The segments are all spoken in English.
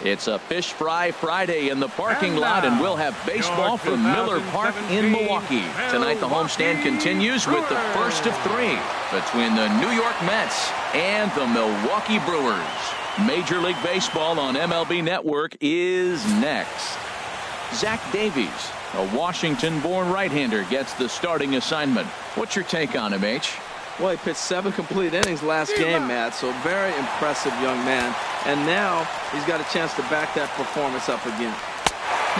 It's a Fish Fry Friday in the parking lot, and we'll have baseball from Miller Park in Milwaukee. Tonight the homestand continues with the first of three between the New York Mets and the Milwaukee Brewers. Major League Baseball on MLB Network is next. Zach Davies, a Washington-born right-hander, gets the starting assignment. What's your take on him, H? Well, he pitched 7 complete innings last game, Matt, so very impressive young man. And now he's got a chance to back that performance up again.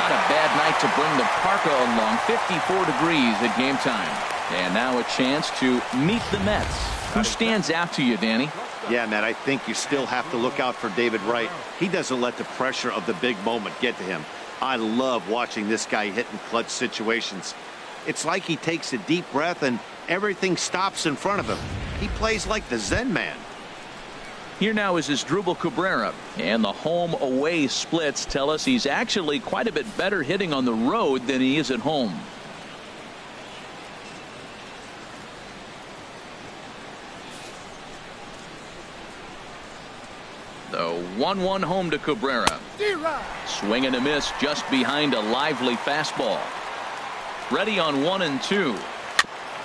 Not a bad night to bring the parka along. 54 degrees at game time. And now a chance to meet the Mets. Who stands out to you, Danny? Yeah, Matt, I think you still have to look out for David Wright. He doesn't let the pressure of the big moment get to him. I love watching this guy hit in clutch situations. It's like he takes a deep breath and everything stops in front of him. He plays like the Zen man. Here now is Asdrubal Cabrera, and the home-away splits tell us he's actually quite a bit better hitting on the road than he is at home. The 1-1 home to Cabrera. Swing and a miss just behind a lively fastball. Ready on 1 and 2.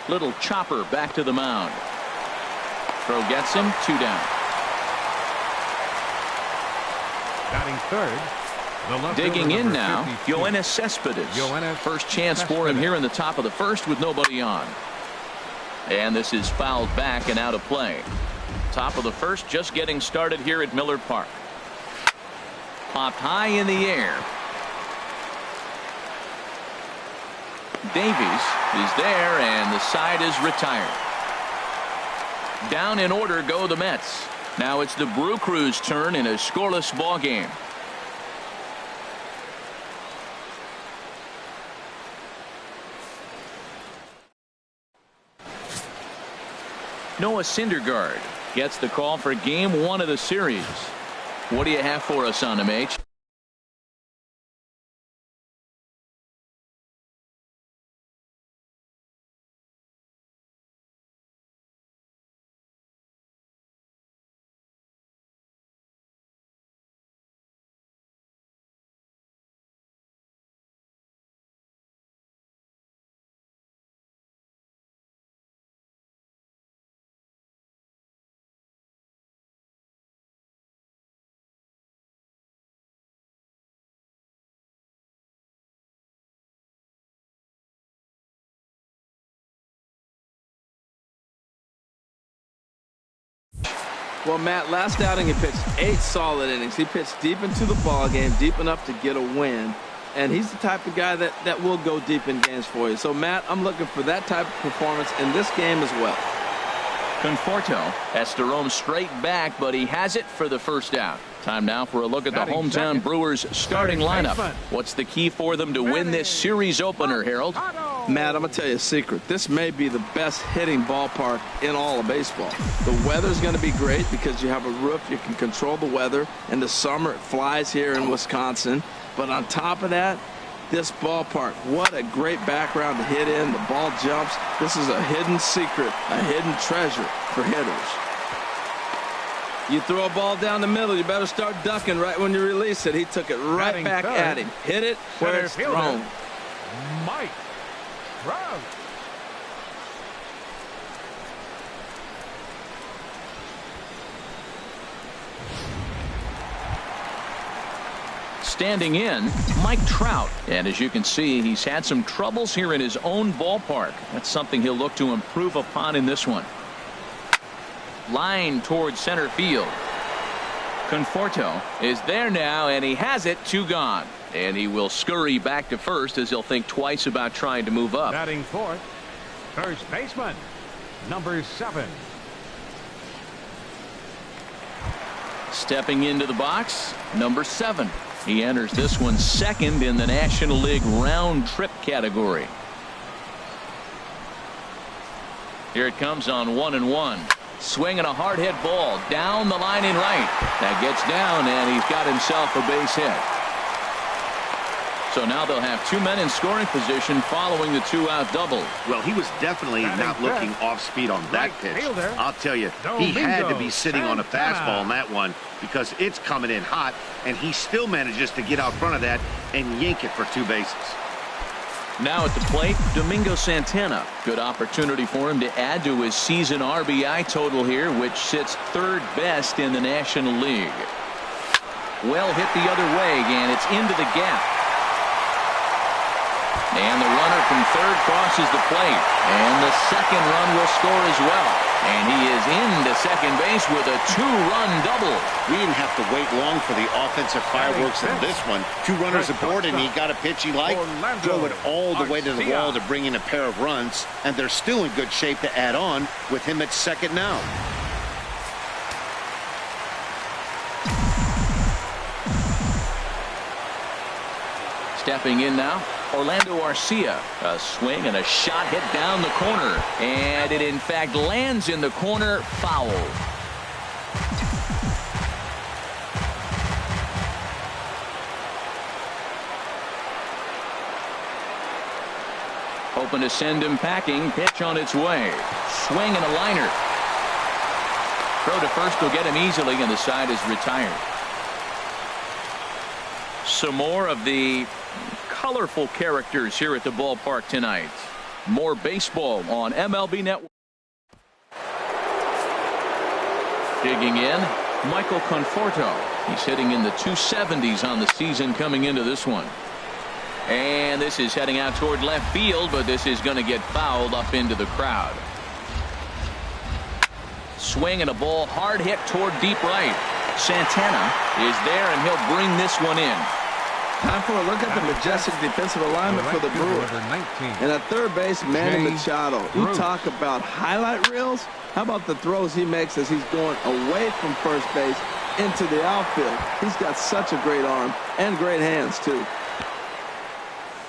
Little chopper back to the mound. Throw gets him, 2 down. Batting third. Digging in now, Yoenis Cespedes. First chance for him here in the top of the first with nobody on. And this is fouled back and out of play. Top of the first just getting started here at Miller Park. Popped high in the air. Davies is there, and the side is retired. Down in order go the Mets. Now it's the Brew Crew's turn in a scoreless ball game. Noah Syndergaard gets the call for game 1 of the series. What do you have for us on him, H? Well, Matt, last outing he pitched 8 solid innings. He pitched deep into the ball game, deep enough to get a win. And he's the type of guy that will go deep in games for you. So, Matt, I'm looking for that type of performance in this game as well. Conforto has to roam straight back, but he has it for the first out. Time now for a look at the hometown Brewers starting lineup. What's the key for them to win this series opener, Harold? Matt, I'm going to tell you a secret. This may be the best hitting ballpark in all of baseball. The weather's going to be great because you have a roof. You can control the weather. In the summer, it flies here in Wisconsin. But on top of that, this ballpark, what a great background to hit in. The ball jumps. This is a hidden secret, a hidden treasure for hitters. You throw a ball down the middle, you better start ducking right when you release it. He took it right back at him. Hit it where it's thrown. Mike Trout. Standing in, Mike Trout. And as you can see, he's had some troubles here in his own ballpark. That's something he'll look to improve upon in this one. Line towards center field. Conforto is there now, and he has it, 2 gone. And he will scurry back to first as he'll think twice about trying to move up. Batting fourth, first baseman, number 7. Stepping into the box, number 7. He enters this one second in the National League round trip category. Here it comes on 1-1. Swinging a hard hit ball down the line in right. That gets down, and he's got himself a base hit. So now they'll have 2 men in scoring position following the 2-out double. Well, he was definitely not looking off speed on that pitch. I'll tell you, he had to be sitting on a fastball on that one because it's coming in hot, and he still manages to get out front of that and yank it for 2 bases. Now at the plate, Domingo Santana. Good opportunity for him to add to his season RBI total here, which sits 3rd best in the National League. Well hit the other way, and it's into the gap. And the runner from 3rd crosses the plate. And the 2nd run will score as well. And he is into second base with a 2-run double. We didn't have to wait long for the offensive fireworks in this one. 2 runners aboard, and he got a pitch he liked. Throw it all the way to the wall to bring in a pair of runs. And they're still in good shape to add on with him at second now. Stepping in now, Orlando Arcia. A swing and a shot hit down the corner. And it, in fact, lands in the corner, foul. Hoping to send him packing. Pitch on its way. Swing and a liner. Throw to first will get him easily, and the side is retired. Some more of the colorful characters here at the ballpark tonight. More baseball on MLB Network. Digging in, Michael Conforto. He's hitting in the 270s on the season coming into this one. And this is heading out toward left field, but this is going to get fouled up into the crowd. Swing and a ball hard hit toward deep right. Santana is there, and he'll bring this one in. Time for a look at the majestic defensive alignment for the Brewers. And at third base, Manny Machado. You talk about highlight reels. How about the throws he makes as he's going away from first base into the outfield? He's got such a great arm and great hands, too.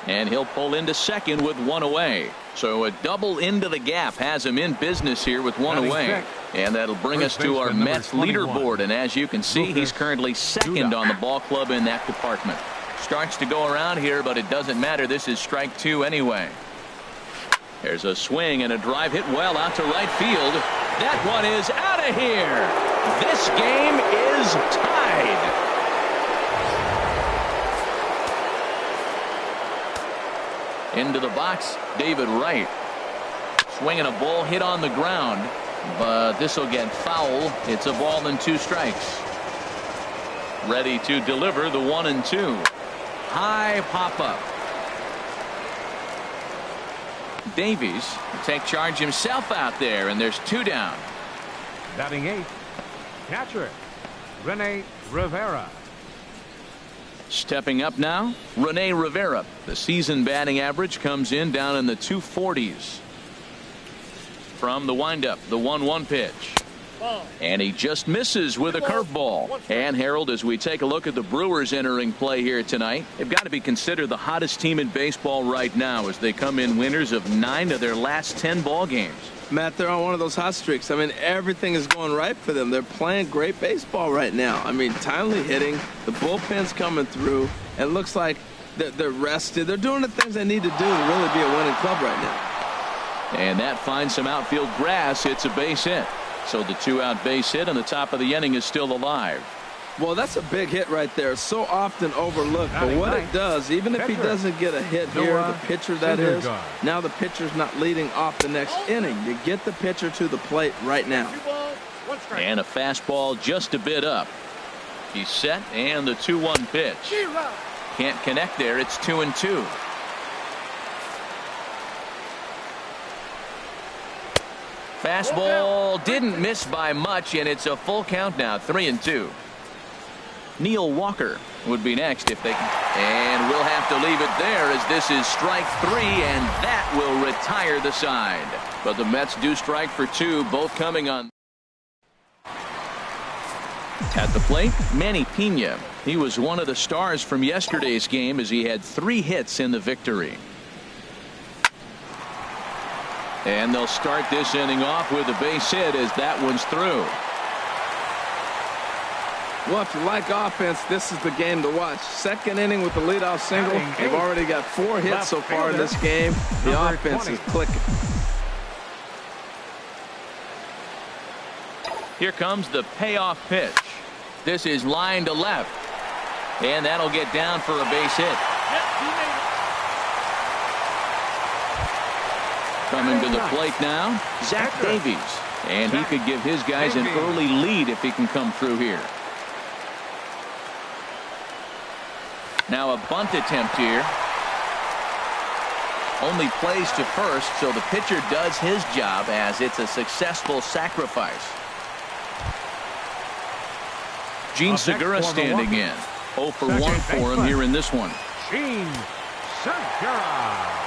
And he'll pull into second with 1 away. So a double into the gap has him in business here with 1 away. And that'll bring us to our Mets leaderboard. And as you can see, he's currently second on the ball club in that department. Starts to go around here, but it doesn't matter. This is strike 2 anyway. There's a swing and a drive hit well out to right field. That one is out of here. This game is tied. Into the box, David Wright. Swinging a ball hit on the ground, but this will get foul. It's a ball and 2 strikes. Ready to deliver the 1-2. High pop-up. Davies will take charge himself out there, and there's 2 down. Batting 8th, catcher, Rene Rivera. Stepping up now, Rene Rivera. The season batting average comes in down in the 240s. From the windup, the 1-1 pitch. And he just misses with a curveball. And Harold, as we take a look at the Brewers entering play here tonight, they've got to be considered the hottest team in baseball right now as they come in winners of 9 of their last 10 ball games. Matt, they're on one of those hot streaks. I mean, everything is going right for them. They're playing great baseball right now. I mean, timely hitting, the bullpen's coming through, and it looks like they're rested. They're doing the things they need to do to really be a winning club right now. And that finds some outfield grass. It's a base hit. So the 2-out base hit on the top of the inning is still alive. Well, that's a big hit right there. So often overlooked. But what it does, even if he doesn't get a hit here, the pitcher that is, now the pitcher's not leading off the next inning. You get the pitcher to the plate right now. And a fastball just a bit up. He's set, and the 2-1 pitch. Can't connect there. It's 2-2. Fastball didn't miss by much, and it's a full count now, 3-2. Neil Walker would be next if they can. And we'll have to leave it there as this is strike 3, and that will retire the side. But the Mets do strike for 2, both coming on. At the plate, Manny Pena. He was one of the stars from yesterday's game as he had 3 hits in the victory. And they'll start this inning off with a base hit as that one's through. Well, if you like offense, this is the game to watch. Second inning with the leadoff single. They've already got 4 hits so far in this game. The offense is clicking. Here comes the payoff pitch. This is line to left. And that'll get down for a base hit. Coming to the plate now, Zach Davies. And he could give his guys an early lead if he can come through here. Now a bunt attempt here. Only plays to first, so the pitcher does his job as it's a successful sacrifice. Gene Segura standing in. 0 for 1 for him here in this one. Gene Segura.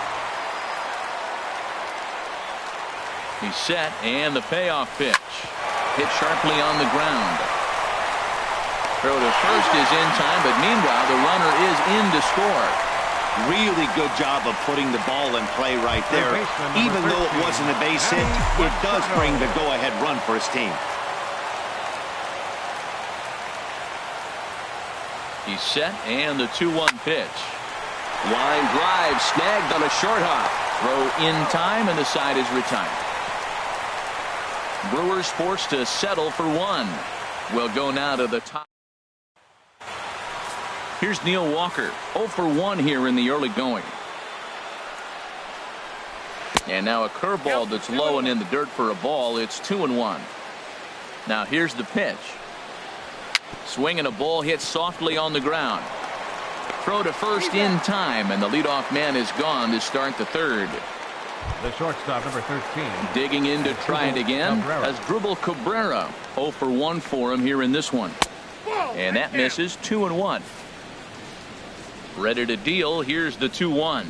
He's set, and the payoff pitch. Hit sharply on the ground. Throw to first is in time, but meanwhile the runner is in to score. Really good job of putting the ball in play right there. Even though it wasn't a base hit, it does bring the go-ahead run for his team. He's set, and the 2-1 pitch. Line drive snagged on a short hop. Throw in time, and the side is retired. Brewers forced to settle for 1. We'll go now to the top. Here's Neil Walker. 0 for 1 here in the early going. And now a curveball that's low and in the dirt for a ball. It's 2-1. Now here's the pitch. Swinging a ball hit softly on the ground. Throw to first in time, and the leadoff man is gone to start the third. The shortstop, number 13. Digging in to try it again as Dribble Cabrera. 0 for 1 for him here in this one. And that misses. 2-1. Ready to deal. Here's the 2-1.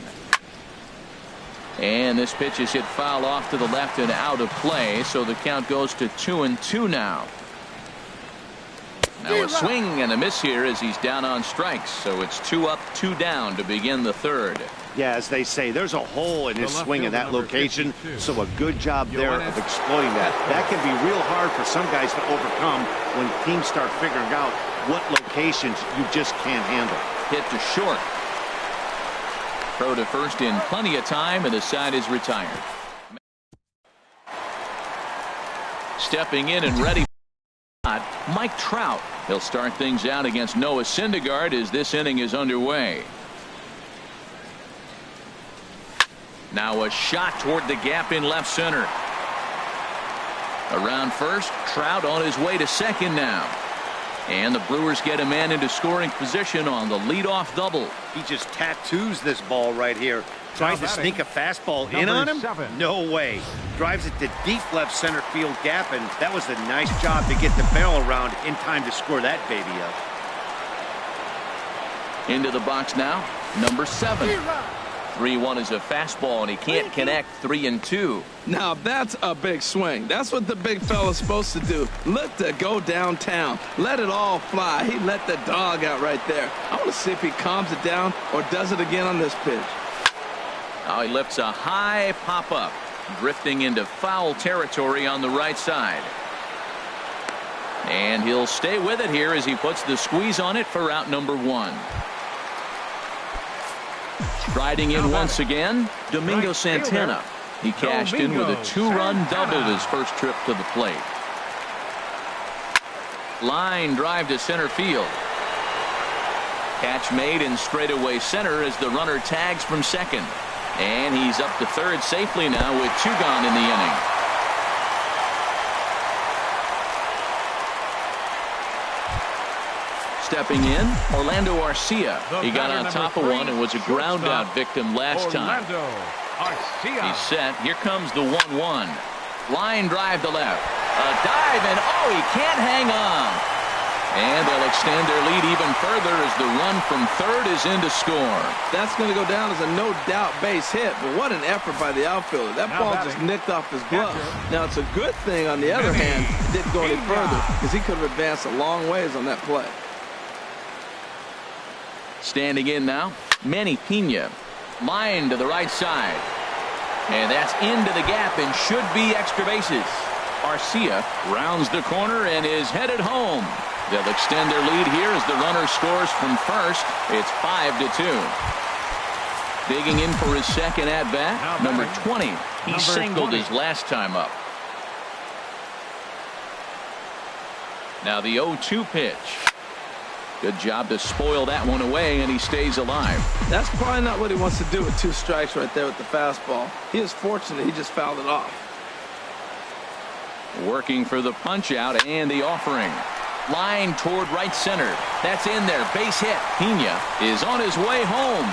And this pitch is hit foul off to the left and out of play, so the count goes to 2-2 now. Now a swing and a miss here as he's down on strikes, so it's 2 up, 2 down to begin the third. Yeah, as they say, there's a hole in his swing in that location, so a good job there of exploiting that. That can be real hard for some guys to overcome when teams start figuring out what locations you just can't handle. Hit to short. Throw to first in plenty of time, and the side is retired. Stepping in and ready. Mike Trout. He'll start things out against Noah Syndergaard as this inning is underway. Now a shot toward the gap in left center. Around first, Trout on his way to second now. And the Brewers get a man into scoring position on the leadoff double. He just tattoos this ball right here. Trying to sneak a fastball in on him? No way. Drives it to deep left center field gap, and that was a nice job to get the barrel around in time to score that baby up. Into the box now, number 7. 3-1 is a fastball, and he can't connect. 3-2. Now that's a big swing. That's what the big fella's supposed to do. Look to go downtown. Let it all fly. He let the dog out right there. I want to see if he calms it down or does it again on this pitch. Now he lifts a high pop-up, drifting into foul territory on the right side. And he'll stay with it here as he puts the squeeze on it for out number 1. Striding in once again, Domingo Santana. He cashed in with a 2-run double his first trip to the plate. Line drive to center field. Catch made in straightaway center as the runner tags from second. And he's up to third safely now with 2 gone in the inning. Stepping in, Orlando Arcia. He got on top of one and was a ground out victim last time. He's set. Here comes the 1-1. Line drive to left. A dive, and oh, he can't hang on. And they'll extend their lead even further as the run from third is in to score. That's going to go down as a no-doubt base hit, but what an effort by the outfielder. That ball just nicked off his glove. Now, it's a good thing, on the other hand, it didn't go any further because he could have advanced a long ways on that play. Standing in now, Manny Pena. Line to the right side. And that's into the gap and should be extra bases. Arcia rounds the corner and is headed home. They'll extend their lead here as the runner scores from first. It's 5-2. Digging in for his second at-bat, number 20. He singled his last time up. Now the 0-2 pitch. Good job to spoil that one away, and he stays alive. That's probably not what he wants to do with 2 strikes right there with the fastball. He is fortunate he just fouled it off. Working for the punch out and the offering. Line toward right center. That's in there. Base hit. Pena is on his way home.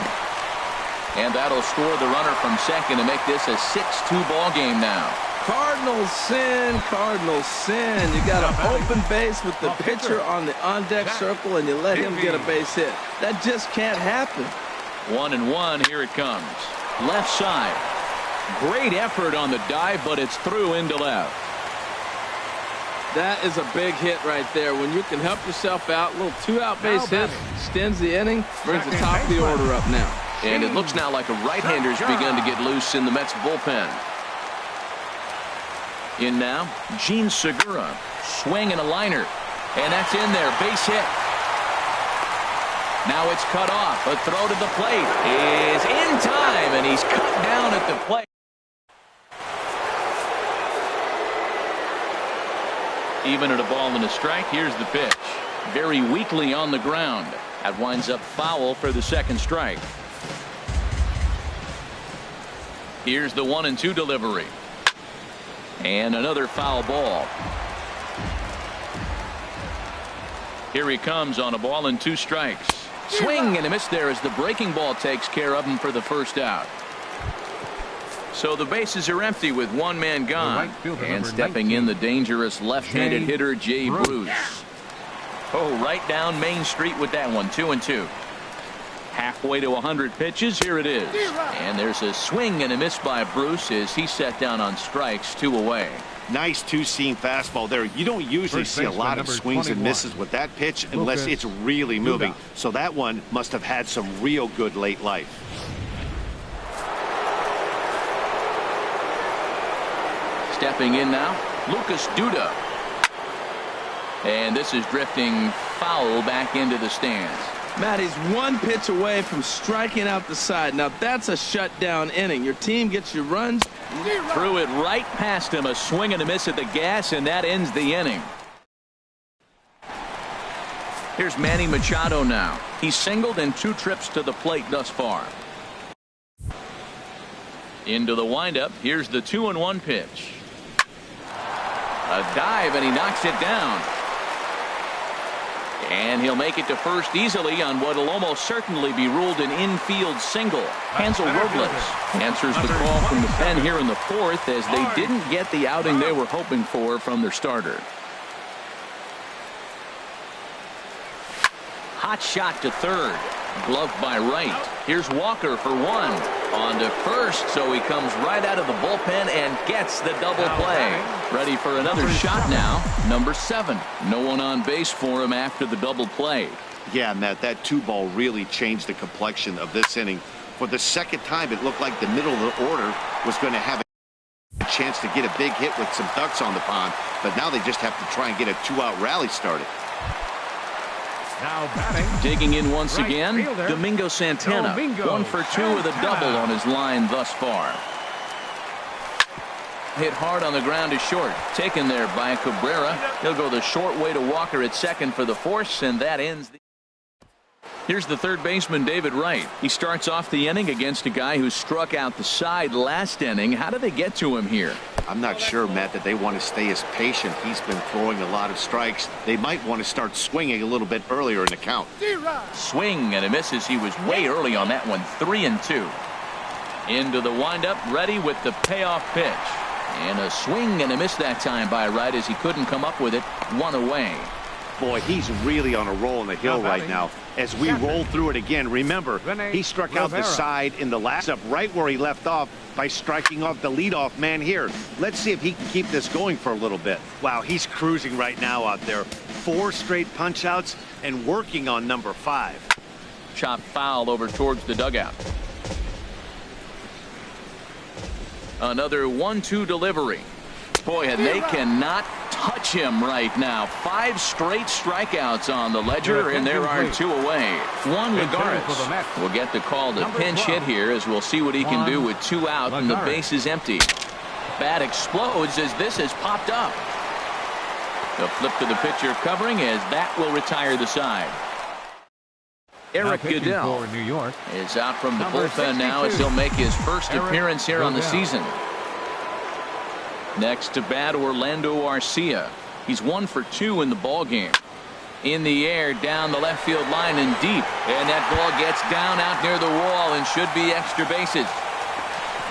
And that'll score the runner from second to make this a 6-2 ball game now. Cardinals sin, Cardinals sin. You got an open base with the pitcher on the on-deck circle, and you let him get a base hit. That just can't happen. 1-1. Here it comes. Left side. Great effort on the dive, but it's through into left. That is a big hit right there. When you can help yourself out, a little 2-out base hit, extends the inning, brings the top of the order up now. And it looks now like a right-hander's begun to get loose in the Mets bullpen. In now, Gene Segura. Swing and a liner. And that's in there. Base hit. Now it's cut off. A throw to the plate is in time, and he's cut down at the plate. Even at a ball and a strike, here's the pitch. Very weakly on the ground. That winds up foul for the second strike. Here's the 1-2 delivery. And another foul ball. Here he comes on a ball and 2 strikes. Swing and a miss there as the breaking ball takes care of him for the first out. So the bases are empty with 1 man gone. And stepping in the dangerous left-handed hitter Jay Bruce. Oh, right down Main Street with that one. 2-2. Halfway to 100 pitches. Here it is. And there's a swing and a miss by Bruce as he set down on strikes, 2 away. Nice 2-seam fastball there. You don't usually see a lot of swings and misses with that pitch unless it's really moving. So that one must have had some real good late life. Stepping in now, Lucas Duda. And this is drifting foul back into the stands. Matt, he's 1 pitch away from striking out the side. Now that's a shutdown inning. Your team gets your runs. Threw it right past him. A swing and a miss at the gas, and that ends the inning. Here's Manny Machado now. He's singled in 2 trips to the plate thus far. Into the windup. Here's the 2-1 pitch. A dive, and he knocks it down. And he'll make it to first easily on what will almost certainly be ruled an infield single. Hansel Robles answers the call from the pen here in the 4th as they didn't get the outing they were hoping for from their starter. Hot shot to third. Gloved by right. Here's Walker for 1. On to first, so he comes right out of the bullpen and gets the double play. Ready for another shot now. Number 7. No one on base for him after the double play. Yeah, Matt, that 2-ball really changed the complexion of this inning. For the second time, it looked like the middle of the order was going to have a chance to get a big hit with some ducks on the pond. But now they just have to try and get a 2-out rally started. Now batting. Digging in once again, Domingo Santana. 1 for 2 with a double on his line thus far. Hit hard on the ground to short. Taken there by Cabrera. He'll go the short way to Walker at second for the force, and that ends the... Here's the third baseman, David Wright. He starts off the inning against a guy who struck out the side last inning. How did they get to him here? I'm not sure, Matt, that they want to stay as patient. He's been throwing a lot of strikes. They might want to start swinging a little bit earlier in the count. Swing and a misses. He was way early on that one. 3-2. Into the windup, ready with the payoff pitch. And a swing and a miss that time by Wright as he couldn't come up with it. 1 away. Boy, he's really on a roll on the hill right now. As we roll through it again, remember, he struck out the side in the last up right where he left off by striking off the leadoff man here. Let's see if he can keep this going for a little bit. Wow, he's cruising right now out there. 4 straight punch outs and working on number 5. Chop foul over towards the dugout. Another 1-2 delivery. Boy, and they cannot touch him right now. 5 straight strikeouts on the ledger, and there are 2 away. Juan Lagares will get the call to pinch hit here, as we'll see what he can do with 2 out and the base is empty. Bat explodes as this has popped up. The flip to the pitcher covering, as that will retire the side. Eric Goodell is out from the bullpen now, as he'll make his first appearance here on the season. Next to bat, Orlando Arcia. He's 1 for 2 in the ball game. In the air, down the left field line and deep, and that ball gets down out near the wall and should be extra bases.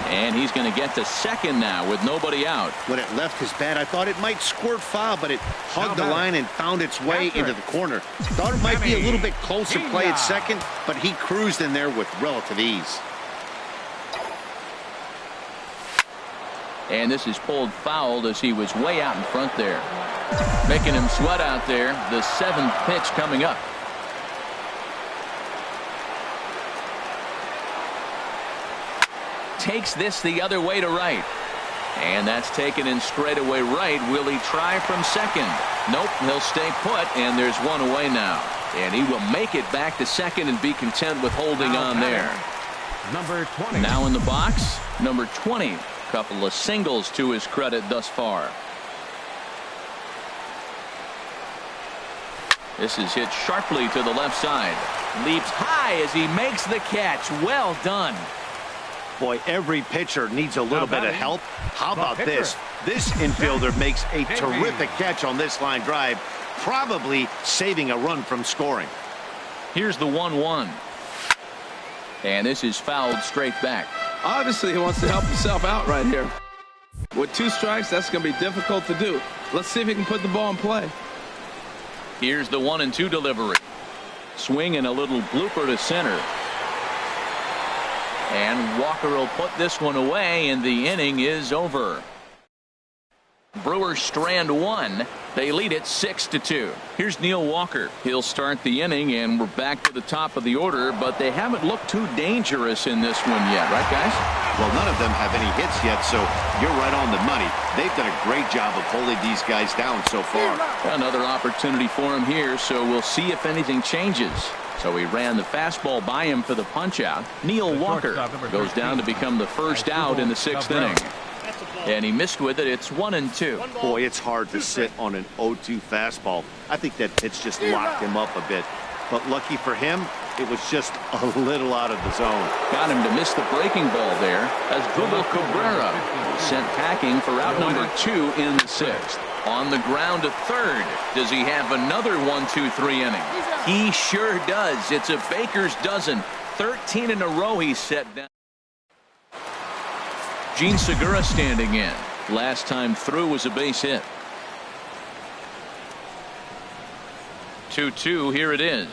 And he's going to get to second now with nobody out. When it left his bat, I thought it might squirt foul, but it hugged the line and found its way into the corner. Thought it might be a little bit closer play at second, but he cruised in there with relative ease. And this is pulled foul as he was way out in front there. Making him sweat out there. The 7th pitch coming up. Takes this the other way to right. And that's taken in straightaway right. Will he try from second? Nope, he'll stay put, and there's 1 away now. And he will make it back to second and be content with holding on there. Number 20. Now in the box, number 20. Couple of singles to his credit thus far. This is hit sharply to the left side. Leaps high as he makes the catch. Well done. Boy, every pitcher needs a little bit of help. How about this? This infielder makes a terrific catch on this line drive, probably saving a run from scoring. Here's the 1-1. And this is fouled straight back. Obviously, he wants to help himself out right here. With 2 strikes, that's going to be difficult to do. Let's see if he can put the ball in play. Here's the 1-2 delivery. Swing and a little blooper to center. And Walker will put this one away, and the inning is over. Brewers strand 1. They lead it 6-2. Here's Neil Walker. He'll start the inning, and we're back to the top of the order, but they haven't looked too dangerous in this one yet, right, guys? Well, none of them have any hits yet, so you're right on the money. They've done a great job of holding these guys down so far. Another opportunity for him here, so we'll see if anything changes. So he ran the fastball by him for the punch-out. Neil Walker goes down to become the first out in the 6th inning. And he missed with it. It's 1-2. Boy, it's hard to sit on an 0-2 fastball. I think that pitch just locked him up a bit. But lucky for him, it was just a little out of the zone. Got him to miss the breaking ball there as Bubble Cabrera was sent packing for out number 2 in the 6th. On the ground to third. Does he have another 1-2-3 inning? He sure does. It's a baker's dozen. 13 in a row he's set down. Gene Segura standing in. Last time through was a base hit. 2-2. Here it is.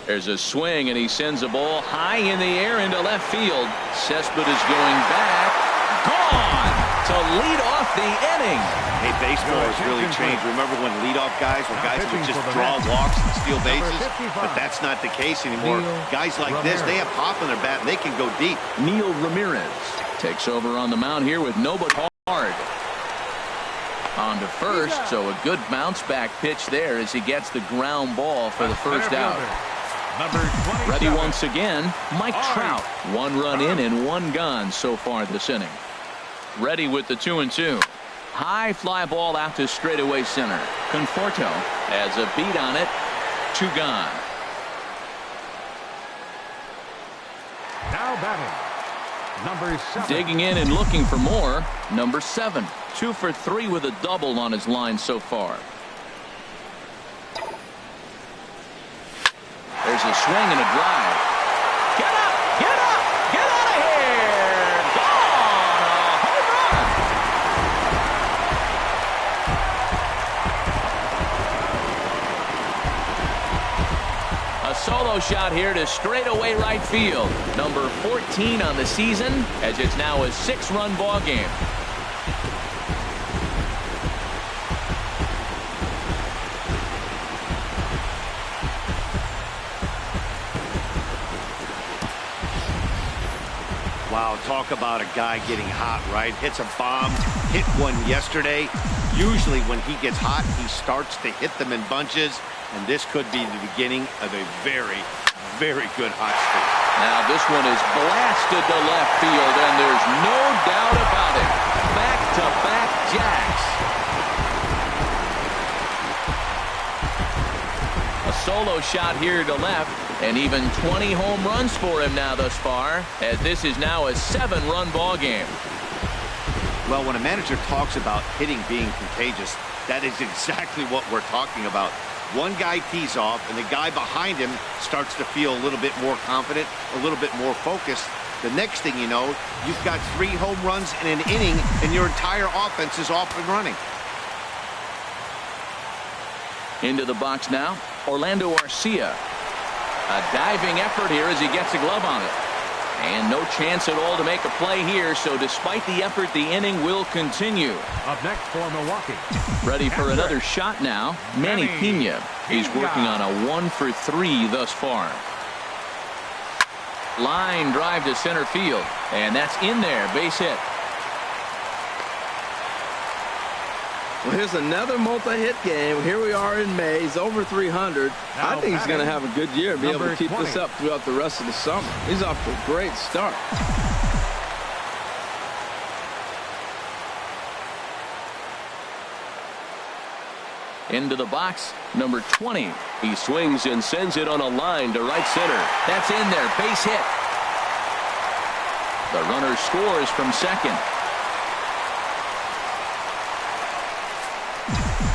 There's a swing, and he sends a ball high in the air into left field. Cespedes is going back. Gone to lead off the inning. Hey, baseball has really changed. Remember when leadoff guys were guys who would just draw walks and steal bases? But that's not the case anymore. Guys like this, they have pop in their bat, and they can go deep. Neil Ramirez takes over on the mound here with nobody hard. On to first, so a good bounce back pitch there as he gets the ground ball for the first out. Ready once again, Mike Trout. 1 run in and 1 gone so far this inning. Ready with the 2-2. High fly ball out to straightaway center. Conforto has a beat on it. 2 gone. Now batting, number 7. Digging in and looking for more. Number 7. 2 for 3 with a double on his line so far. There's a swing and a drive. Get up! Get up! Get out of here! Gone! A home run! A solo shot here to straightaway right field. Number 14 on the season, as it's now a 6-run ball game. Wow, talk about a guy getting hot, right? Hits a bomb, hit one yesterday. Usually when he gets hot, he starts to hit them in bunches, and this could be the beginning of a very, very good hot streak. Now this one is blasted to left field, and there's no doubt about it. Back-to-back jacks. A solo shot here to left, and even 20 home runs for him now thus far, as this is now a 7-run ball game. Well, when a manager talks about hitting being contagious, that is exactly what we're talking about. One guy tees off, and the guy behind him starts to feel a little bit more confident, a little bit more focused. The next thing you know, you've got 3 home runs in an inning, and your entire offense is off and running. Into the box now, Orlando Arcia. A diving effort here as he gets a glove on it. And no chance at all to make a play here, so despite the effort, the inning will continue. Up next for Milwaukee. Ready for another shot now, Manny Pena. He's working on a 1-for-3 thus far. Line drive to center field, and that's in there, base hit. Well, here's another multi-hit game. Here we are in May. He's over 300. I think he's going to have a good year and be able to keep this up throughout the rest of the summer. He's off to a great start. Into the box, number 20. He swings and sends it on a line to right center. That's in there, base hit. The runner scores from second.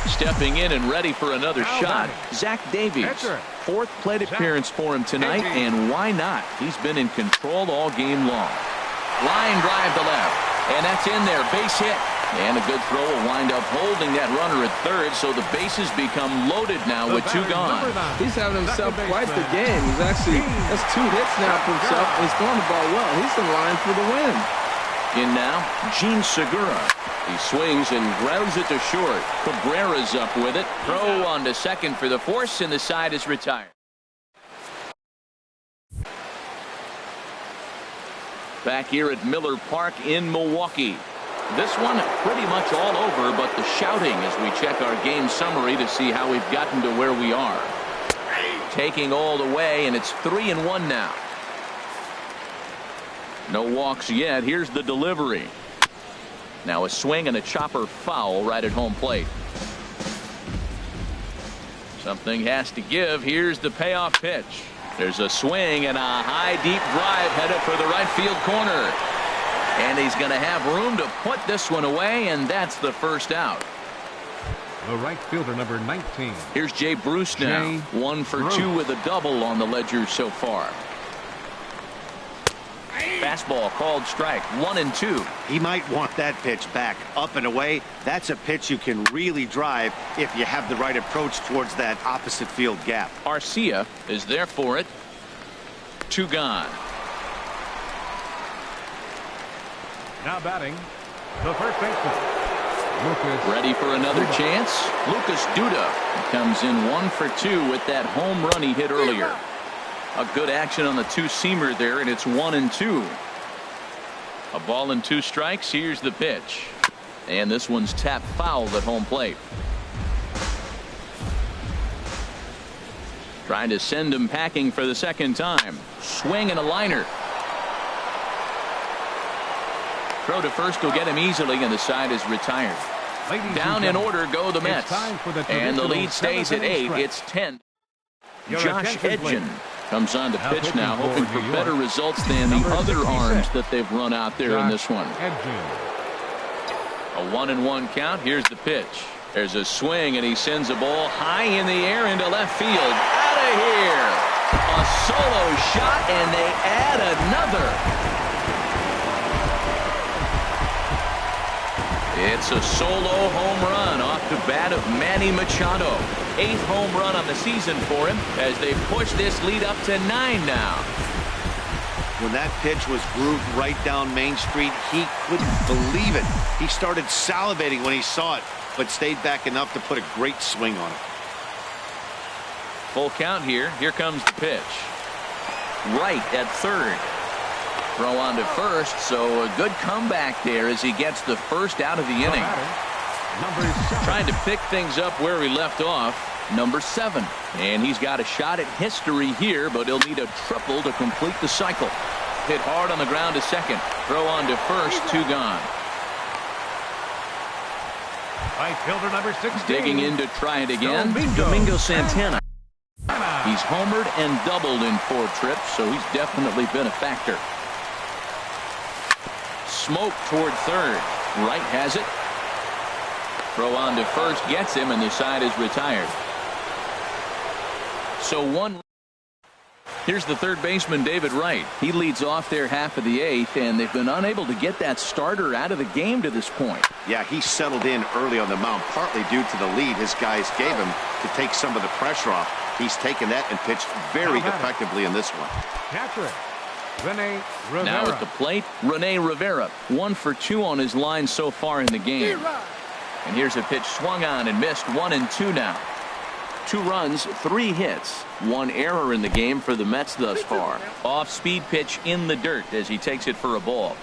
Stepping in and ready for another shot, Zach Davies. 4th plate appearance for him tonight, and why not? He's been in control all game long. Line drive to left, and that's in there, base hit. And a good throw will wind up holding that runner at third, so the bases become loaded now with 2 gone. He's having himself quite the game. That's 2 hits now for himself. He's throwing the ball well. He's in line for the win. In now, Gene Segura. He swings and grounds it to short. Cabrera's up with it. Throw on to second for the force, and the side is retired. Back here at Miller Park in Milwaukee. This one pretty much all over, but the shouting as we check our game summary to see how we've gotten to where we are. Taking all the way, and it's 3-1 now. No walks yet. Here's the delivery. Now a swing and a chopper foul right at home plate. Something has to give. Here's the payoff pitch. There's a swing and a high deep drive headed for the right field corner. And he's going to have room to put this one away, and that's the first out. The right fielder, number 19. Here's Jay Bruce now. 1 for 2 with a double on the ledger so far. Fastball called strike. 1-2. He might want that pitch back up and away. That's a pitch you can really drive if you have the right approach towards that opposite field gap. Arcia is there for it. 2 gone. Now batting, the first baseman, Lucas. Ready for another chance. Lucas Duda comes in 1 for 2 with that home run he hit earlier. A good action on the 2-seamer there, and it's 1-2. A ball and 2 strikes. Here's the pitch, and this one's tapped foul at home plate. Trying to send him packing for the second time. Swing and a liner. Throw to first will get him easily, and the side is retired. Down in order go the Mets, and the lead stays at 8. It's 10. Josh Edgen comes on to pitch now, hoping for better results than the other arms that they've run out there in this one. A 1-1 count. Here's the pitch. There's a swing, and he sends a ball high in the air into left field. Out of here. A solo shot, and they add another. It's a solo home run off the bat of Manny Machado. 8th home run on the season for him as they push this lead up to 9 now. When that pitch was grooved right down Main Street, he couldn't believe it. He started salivating when he saw it, but stayed back enough to put a great swing on it. Full count here. Here comes the pitch. Right at third. Throw on to first, so a good comeback there as he gets the first out of the inning. Trying to pick things up where he left off, number 7. And he's got a shot at history here, but he'll need a triple to complete the cycle. Hit hard on the ground to second. Throw on to first, 2 gone. Right fielder number 16. Digging in to try it again. Domingo Santana. He's homered and doubled in 4 trips, so he's definitely been a factor. Smoke toward third. Right has it. Throw on to first gets him, and the side is retired. So 1. Here's the third baseman, David Wright. He leads off their half of the 8th, and they've been unable to get that starter out of the game to this point. Yeah, he settled in early on the mound, partly due to the lead his guys gave him to take some of the pressure off. He's taken that and pitched very effectively in this one. Catcher, Rene Rivera. Now at the plate, Rene Rivera. 1 for 2 on his line so far in the game. And here's a pitch swung on and missed. 1-2 now. 2 runs, 3 hits, 1 error in the game for the Mets thus far. Off-speed pitch in the dirt as he takes it for a ball.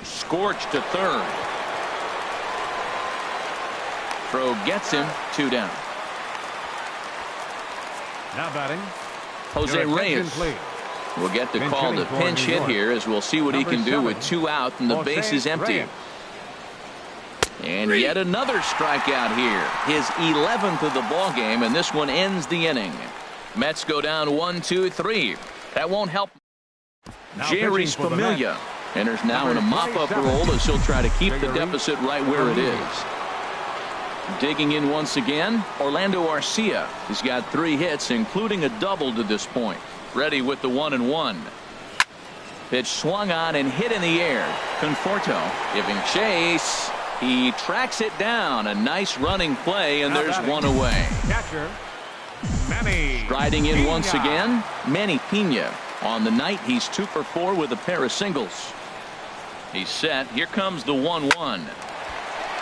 Scorched to third. Throw gets him. 2 down. Now batting, Jose Reyes will get the call to pinch hit here, as we'll see what he can do with 2 out and the base is empty. And yet another strikeout here. His 11th of the ball game, and this one ends the inning. Mets go down 1-2-3. That won't help. Jerry Familia enters now in a mop-up role as he'll try to keep the deficit right where it is. Digging in once again, Orlando Arcia. He's got 3 hits, including a double to this point. Ready with the 1-1. Pitch swung on and hit in the air. Conforto giving chase. He tracks it down. A nice running play, and there's 1 away. Catcher, Manny Striding in once again, Manny Pena. On the night, he's 2 for 4 with a pair of singles. He's set. Here comes the 1-1.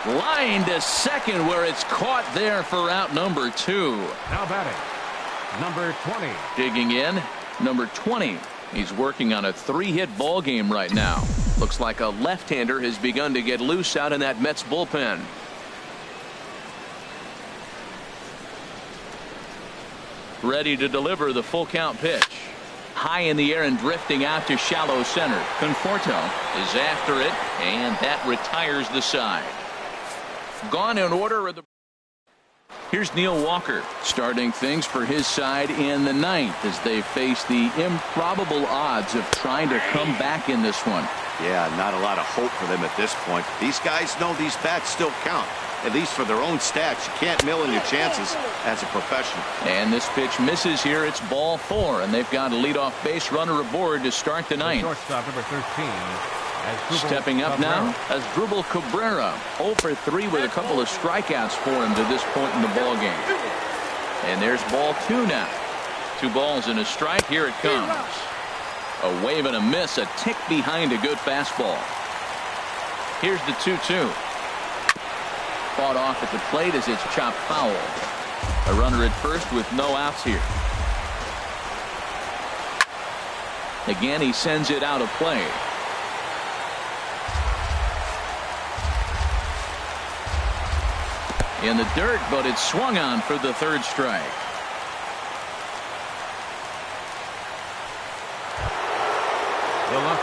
Line to second, where it's caught there for out number 2. Now batting, number 20. Digging in, number 20. He's working on a 3-hit ball game right now. Looks like a left-hander has begun to get loose out in that Mets bullpen. Ready to deliver the full count pitch. High in the air and drifting out to shallow center. Conforto is after it, and that retires the side. Gone in order of the. Here's Neil Walker starting things for his side in the 9th as they face the improbable odds of trying to come back in this one. Yeah, not a lot of hope for them at this point. These guys know these bats still count, at least for their own stats. You can't mill in your chances as a professional. And this pitch misses here. It's ball 4, and they've got a leadoff base runner aboard to start the 9th. Shortstop number 13. Stepping up now as Drupal Cabrera, 0 for 3 with a couple of strikeouts for him to this point in the ball game. And there's ball 2 now. 2 balls and a strike. Here it comes. A wave and a miss, a tick behind a good fastball. Here's the 2-2. Fought off at the plate as it's chopped foul. A runner at first with no outs here. Again, he sends it out of play. In the dirt, but it's swung on for the 3rd strike.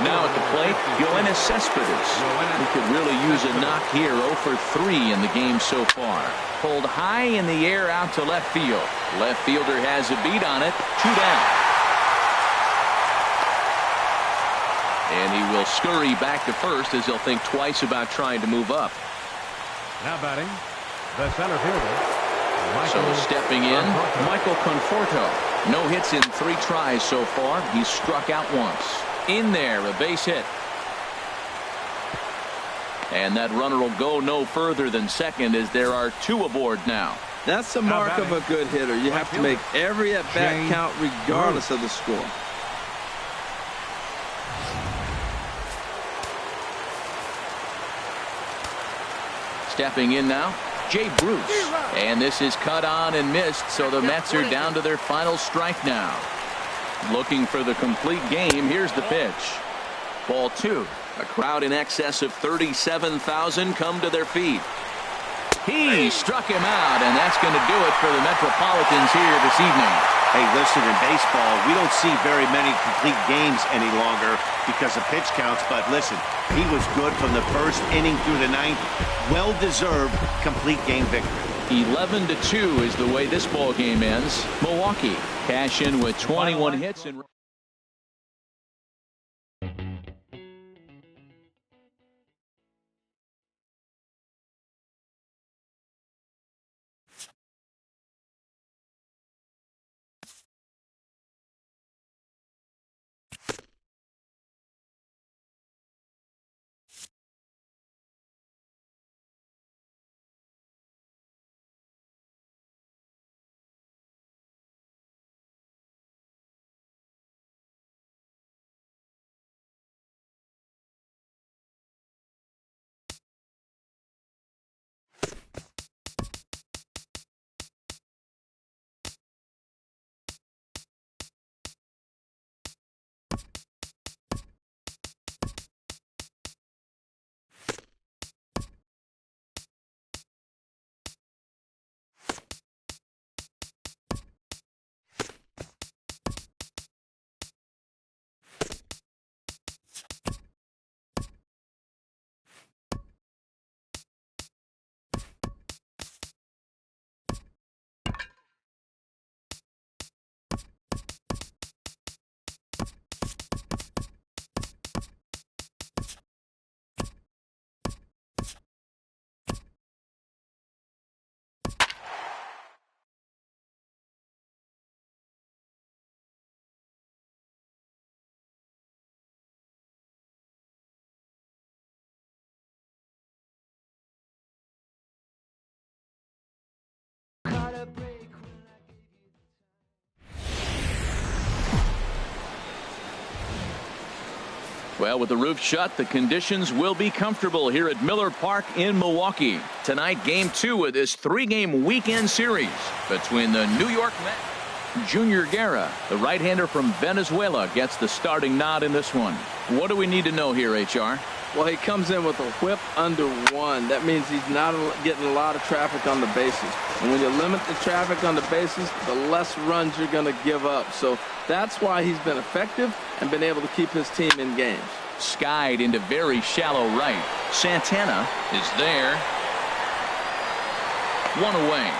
Now at the plate, Yoenis Cespedes. He could really use a knock here. 0 for 3 in the game so far. Pulled high in the air out to left field. Left fielder has a beat on it. 2 down. And he will scurry back to first as he'll think twice about trying to move up. Now batting, the center fielder. So stepping in, Michael Conforto. No hits in 3 tries so far. He's struck out once. In there, a base hit. And that runner will go no further than second as there are 2 aboard now. That's the mark of a good hitter. You have to make every at-bat count regardless of the score. Stepping in now, Jay Bruce. And this is cut on and missed, so the Mets are down to their final strike now. Looking for the complete game. Here's the pitch. Ball 2. A crowd in excess of 37,000 come to their feet. He struck him out, and that's going to do it for the Metropolitans here this evening. Hey, listen, in baseball, we don't see very many complete games any longer because of pitch counts, but listen, he was good from the first inning through the ninth. Well-deserved complete game victory. 11-2 is the way this ball game ends. Milwaukee cash in with 21 hits and well, with the roof shut, the conditions will be comfortable here at Miller Park in Milwaukee. Tonight, Game 2 of this 3-game weekend series between the New York Mets. Junior Guerra, the right-hander from Venezuela, gets the starting nod in this one. What do we need to know here, HR? Well, he comes in with a whip under 1. That means he's not getting a lot of traffic on the bases. And when you limit the traffic on the bases, the less runs you're going to give up. So that's why he's been effective and been able to keep his team in games. Skied into very shallow right. Santana is there. 1 away.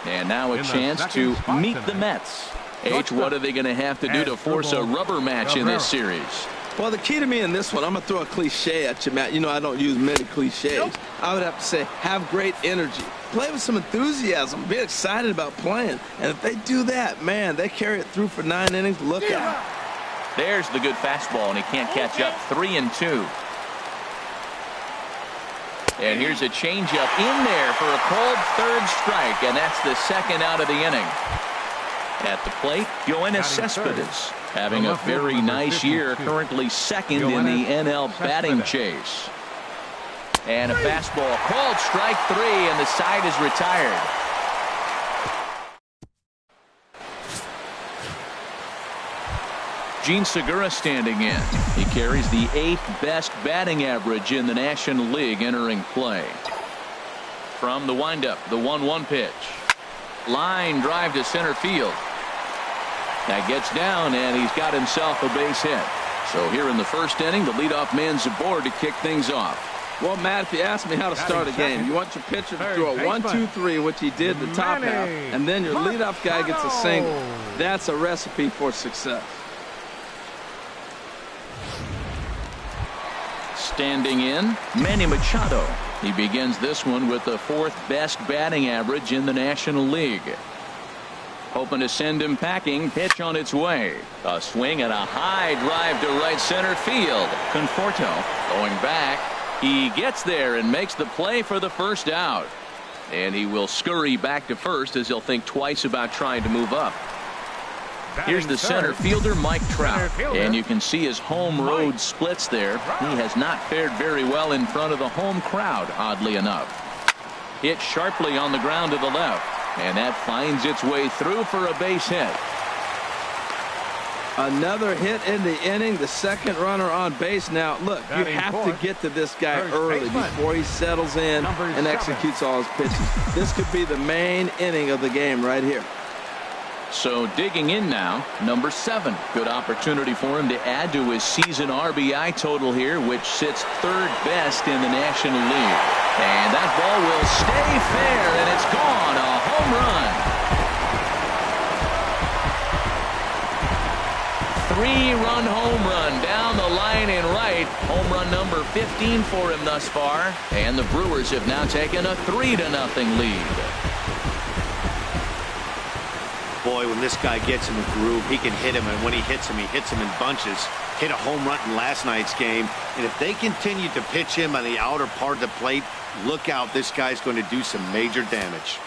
And now a chance to meet the Mets. H, what are they going to have to do to force a rubber match in this series? Well, the key to me in this one, I'm going to throw a cliche at you, Matt. You know I don't use many cliches. I would have to say have great energy. Play with some enthusiasm. Be excited about playing. And if they do that, man, they carry it through for 9 innings. Look out. There's the good fastball, and he can't catch up. 3-2. And here's a changeup in there for a called third strike, and that's the second out of the inning. At the plate, Yoenis Cespedes having a very nice year, currently second in the NL batting chase. And a fastball called strike 3, and the side is retired. Gene Segura standing in. He carries the 8th best batting average in the National League entering play. From the windup, the 1-1 pitch. Line drive to center field. That gets down, and he's got himself a base hit. So here in the first inning, the leadoff man's aboard to kick things off. Well, Matt, if you ask me how to start a game, you want your pitcher to throw a 1-2-3, which he did the top half, and then your leadoff guy gets a single. That's a recipe for success. Standing in, Manny Machado. He begins this one with the 4th best batting average in the National League. Hoping to send him packing. Pitch on its way. A swing and a high drive to right center field. Conforto going back. He gets there and makes the play for the first out. And he will scurry back to first as he'll think twice about trying to move up. Here's the center fielder, Mike Trout. And you can see his home road splits there. He has not fared very well in front of the home crowd, oddly enough. Hit sharply on the ground to the left. And that finds its way through for a base hit. Another hit in the inning, the second runner on base. Now, look, you have to get to this guy early before he settles in and executes all his pitches. This could be the main inning of the game right here. So digging in now, number 7. Good opportunity for him to add to his season RBI total here, which sits 3rd best in the National League. And that ball will stay fair, and it's gone. A home run. 3-run home run down the line in right. Home run number 15 for him thus far. And the Brewers have now taken a 3-0 lead. Boy, when this guy gets in the groove, he can hit him, and when he hits him in bunches. Hit a home run in last night's game, and if they continue to pitch him on the outer part of the plate, look out, this guy's going to do some major damage.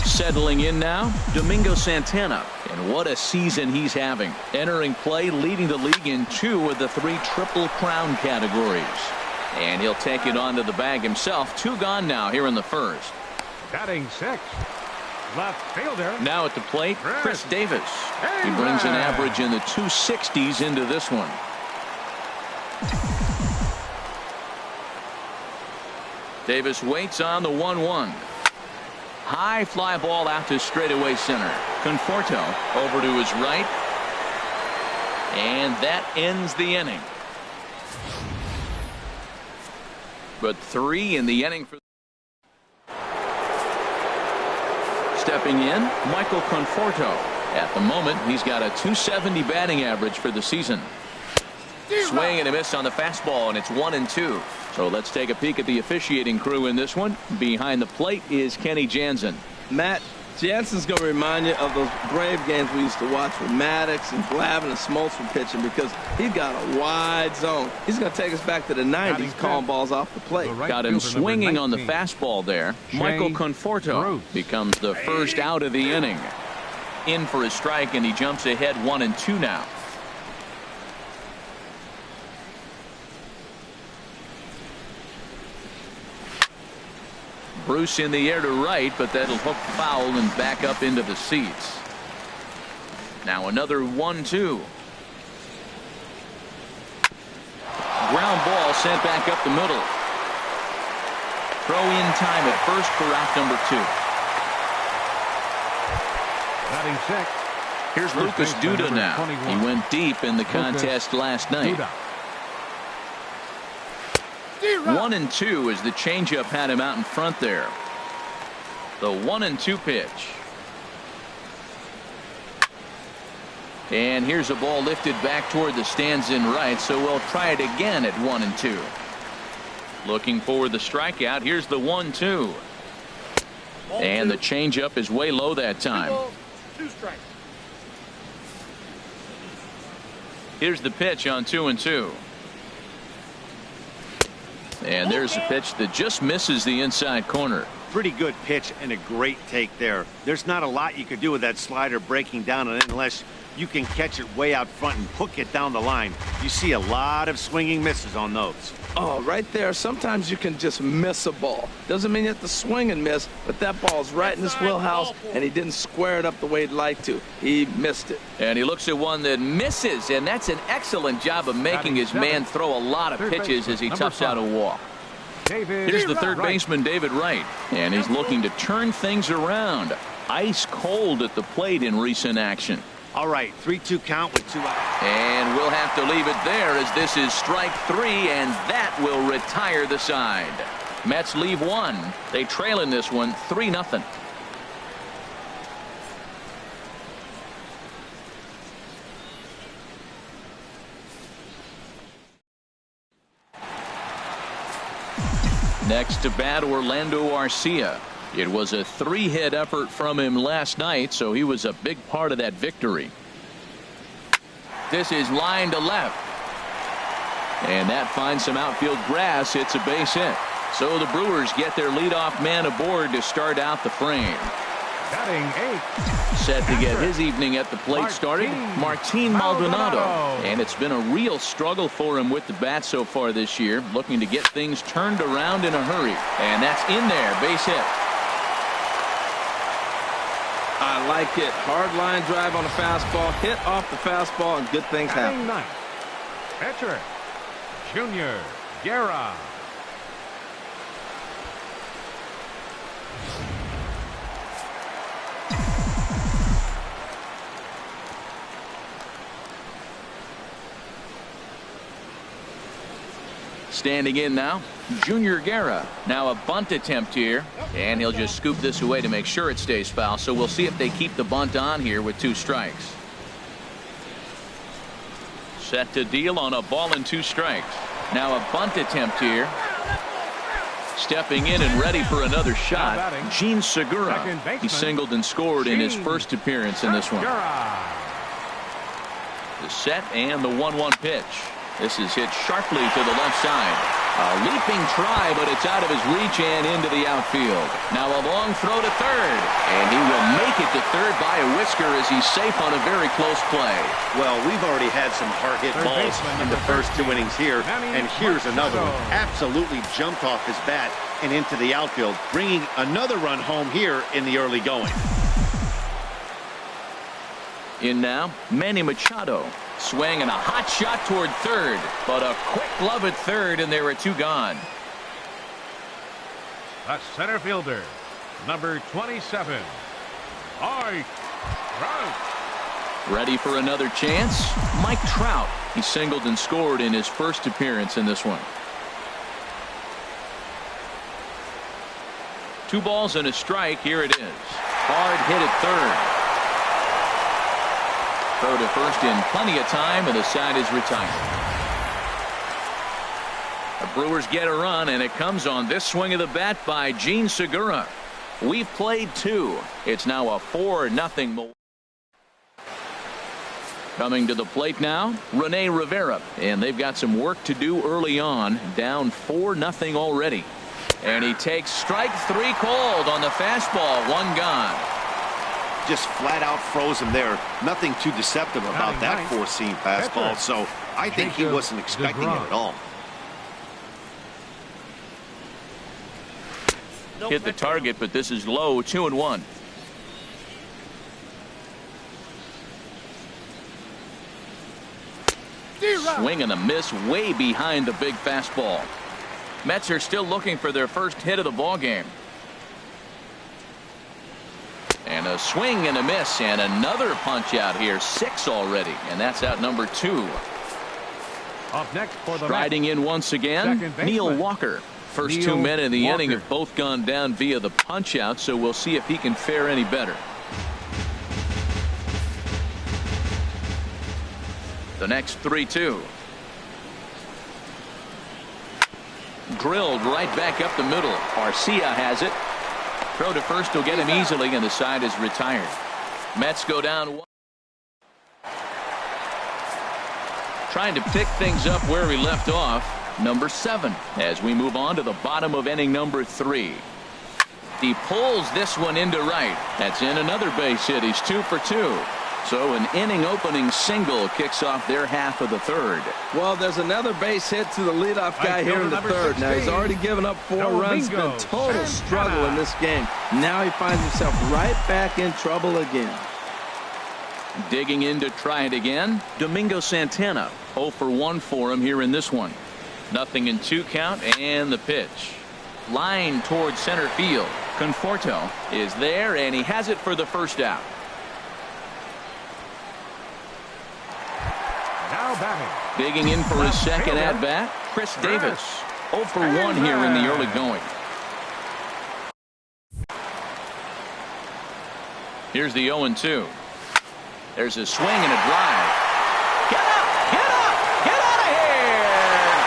Settling in now, Domingo Santana, and what a season he's having. Entering play, leading the league in 2 of the 3 Triple Crown categories. And he'll take it onto the bag himself. 2 gone now here in the first. Batting 6. Left fielder. Now at the plate, Chris Davis. He brings an average in the 260s into this one. Davis waits on the 1-1. High fly ball out to straightaway center. Conforto over to his right. And that ends the inning. But 3 in the inning for. Stepping in, Michael Conforto. At the moment, he's got a 270 batting average for the season. Swing and a miss on the fastball, and it's 1-2. So let's take a peek at the officiating crew in this one. Behind the plate is Kenny Jansen. Matt, Jansen's going to remind you of those Brave games we used to watch with Maddox and Glavine and Smoltz were pitching, because he's got a wide zone. He's going to take us back to the 90s, calling balls off the plate. Got him swinging on the fastball there. Michael Conforto becomes the first out of the inning. In for a strike, and he jumps ahead 1-2 now. Bruce in the air to right, but that'll hook foul and back up into the seats. Now another 1-2. Ground ball sent back up the middle. Throw in time at first for out number 2. Batting 6. Here's Lucas Duda now. He went deep in the contest last night. 1-2 as the changeup had him out in front there. The 1-2 pitch. And here's a ball lifted back toward the stands in right, so we'll try it again at 1-2. Looking for the strikeout. Here's the 1-2. And the changeup is way low that time. 2 strikes. Here's the pitch on 2-2. And there's a pitch that just misses the inside corner. Pretty good pitch and a great take there. There's not a lot you could do with that slider breaking down on it unless you can catch it way out front and hook it down the line. You see a lot of swinging misses on those. Oh, right there. Sometimes you can just miss a ball. Doesn't mean you have to swing and miss, but that ball's right in his wheelhouse, and he didn't square it up the way he'd like to. He missed it. And he looks at one that misses, and that's an excellent job of making his man throw a lot of pitches as he toughs out a walk. Here's the third baseman, David Wright, and he's looking to turn things around. Ice cold at the plate in recent action. All right, 3-2 count with 2 outs. And we'll have to leave it there as this is strike 3, and that will retire the side. Mets leave 1. They trail in this one 3-0. Next to bat, Orlando Arcia. It was a 3-hit effort from him last night, so he was a big part of that victory. This is line to left. And that finds some outfield grass. It's a base hit. So the Brewers get their leadoff man aboard to start out the frame. Batting 8. Set to get his evening at the plate started, Martin Maldonado. And it's been a real struggle for him with the bat so far this year, looking to get things turned around in a hurry. And that's in there, base hit. I like it. Hard line drive on a fastball, hit off the fastball, and good things happen. Ninth, pitcher, Junior Guerra. Standing in now, Junior Guerra. Now a bunt attempt here, and he'll just scoop this away to make sure it stays foul. So we'll see if they keep the bunt on here with 2 strikes. Set to deal on a ball and 2 strikes. Now a bunt attempt here. Stepping in and ready for another shot, Gene Segura. He singled and scored in his first appearance in this one. The set and the 1-1 pitch. This is hit sharply to the left side. A leaping try, but it's out of his reach and into the outfield. Now a long throw to third, and he will make it to third by a whisker as he's safe on a very close play. Well, we've already had some hard-hit balls in the first 2 innings here, and here's another one. Absolutely jumped off his bat and into the outfield, bringing another run home here in the early going. In now, Manny Machado. Swing and a hot shot toward third, but a quick glove at third, and there are 2 gone. The center fielder, number 27, Mike Trout. Ready for another chance? Mike Trout. He singled and scored in his first appearance in this one. 2 balls and a strike. Here it is. Hard hit at third. Throw to first in plenty of time, and the side is retired. The Brewers get a run, and it comes on this swing of the bat by Gene Segura. We've played 2. It's now a 4-0. Coming to the plate now, Rene Rivera, and they've got some work to do early on, down 4-0 already. And he takes strike 3 called on the fastball, 1 gone. Just flat out froze him there. Nothing too deceptive about that four-seam fastball, so I think he wasn't expecting it at all. Hit the target, but this is low, 2-1. Swing and a miss way behind the big fastball. Mets are still looking for their first hit of the ball game. And a swing and a miss, and another punch out here. 6 already, and that's out number 2. Up next for the Riding in once again, Neil Walker. First 2 men in the inning have both gone down via the punch out, so we'll see if he can fare any better. The next 3-2. Drilled right back up the middle. Garcia has it. Throw to first will get him easily, and the side is retired. Mets go down 1. Trying to pick things up where we left off. Number 7 as we move on to the bottom of inning number 3. He pulls this one into right. That's in another base hit. He's 2 for 2. So an inning opening single kicks off their half of the third. Well, there's another base hit to the leadoff guy here in the third. Now he's already given up 4 runs. It's been total struggle in this game. Now he finds himself right back in trouble again. Digging in to try it again, Domingo Santana. 0 for 1 for him here in this one. Nothing in 2 count, and the pitch. Line towards center field. Conforto is there, and he has it for the first out. Now batting. Digging in for his second at bat, Chris Davis. 0 for 1 here in the early going. Here's the 0-2. There's a swing and a drive. Get up! Get up! Get out of here!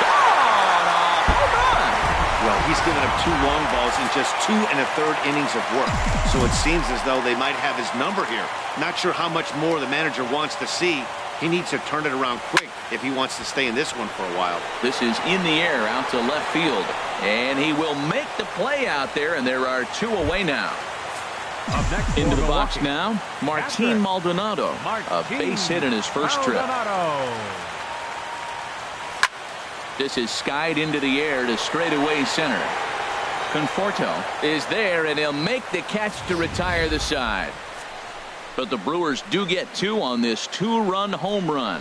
Gone! A home run! Well, he's given up 2 long balls in just 2 1/3 innings of work. So it seems as though they might have his number here. Not sure how much more the manager wants to see. He needs to turn it around quick if he wants to stay in this one for a while. This is in the air out to left field. And he will make the play out there, and there are 2 away now. Up next into the box now, Martin Maldonado. A base hit in his first trip. This is skied into the air to straightaway center. Conforto is there, and he'll make the catch to retire the side. But the Brewers do get 2 on this 2-run home run.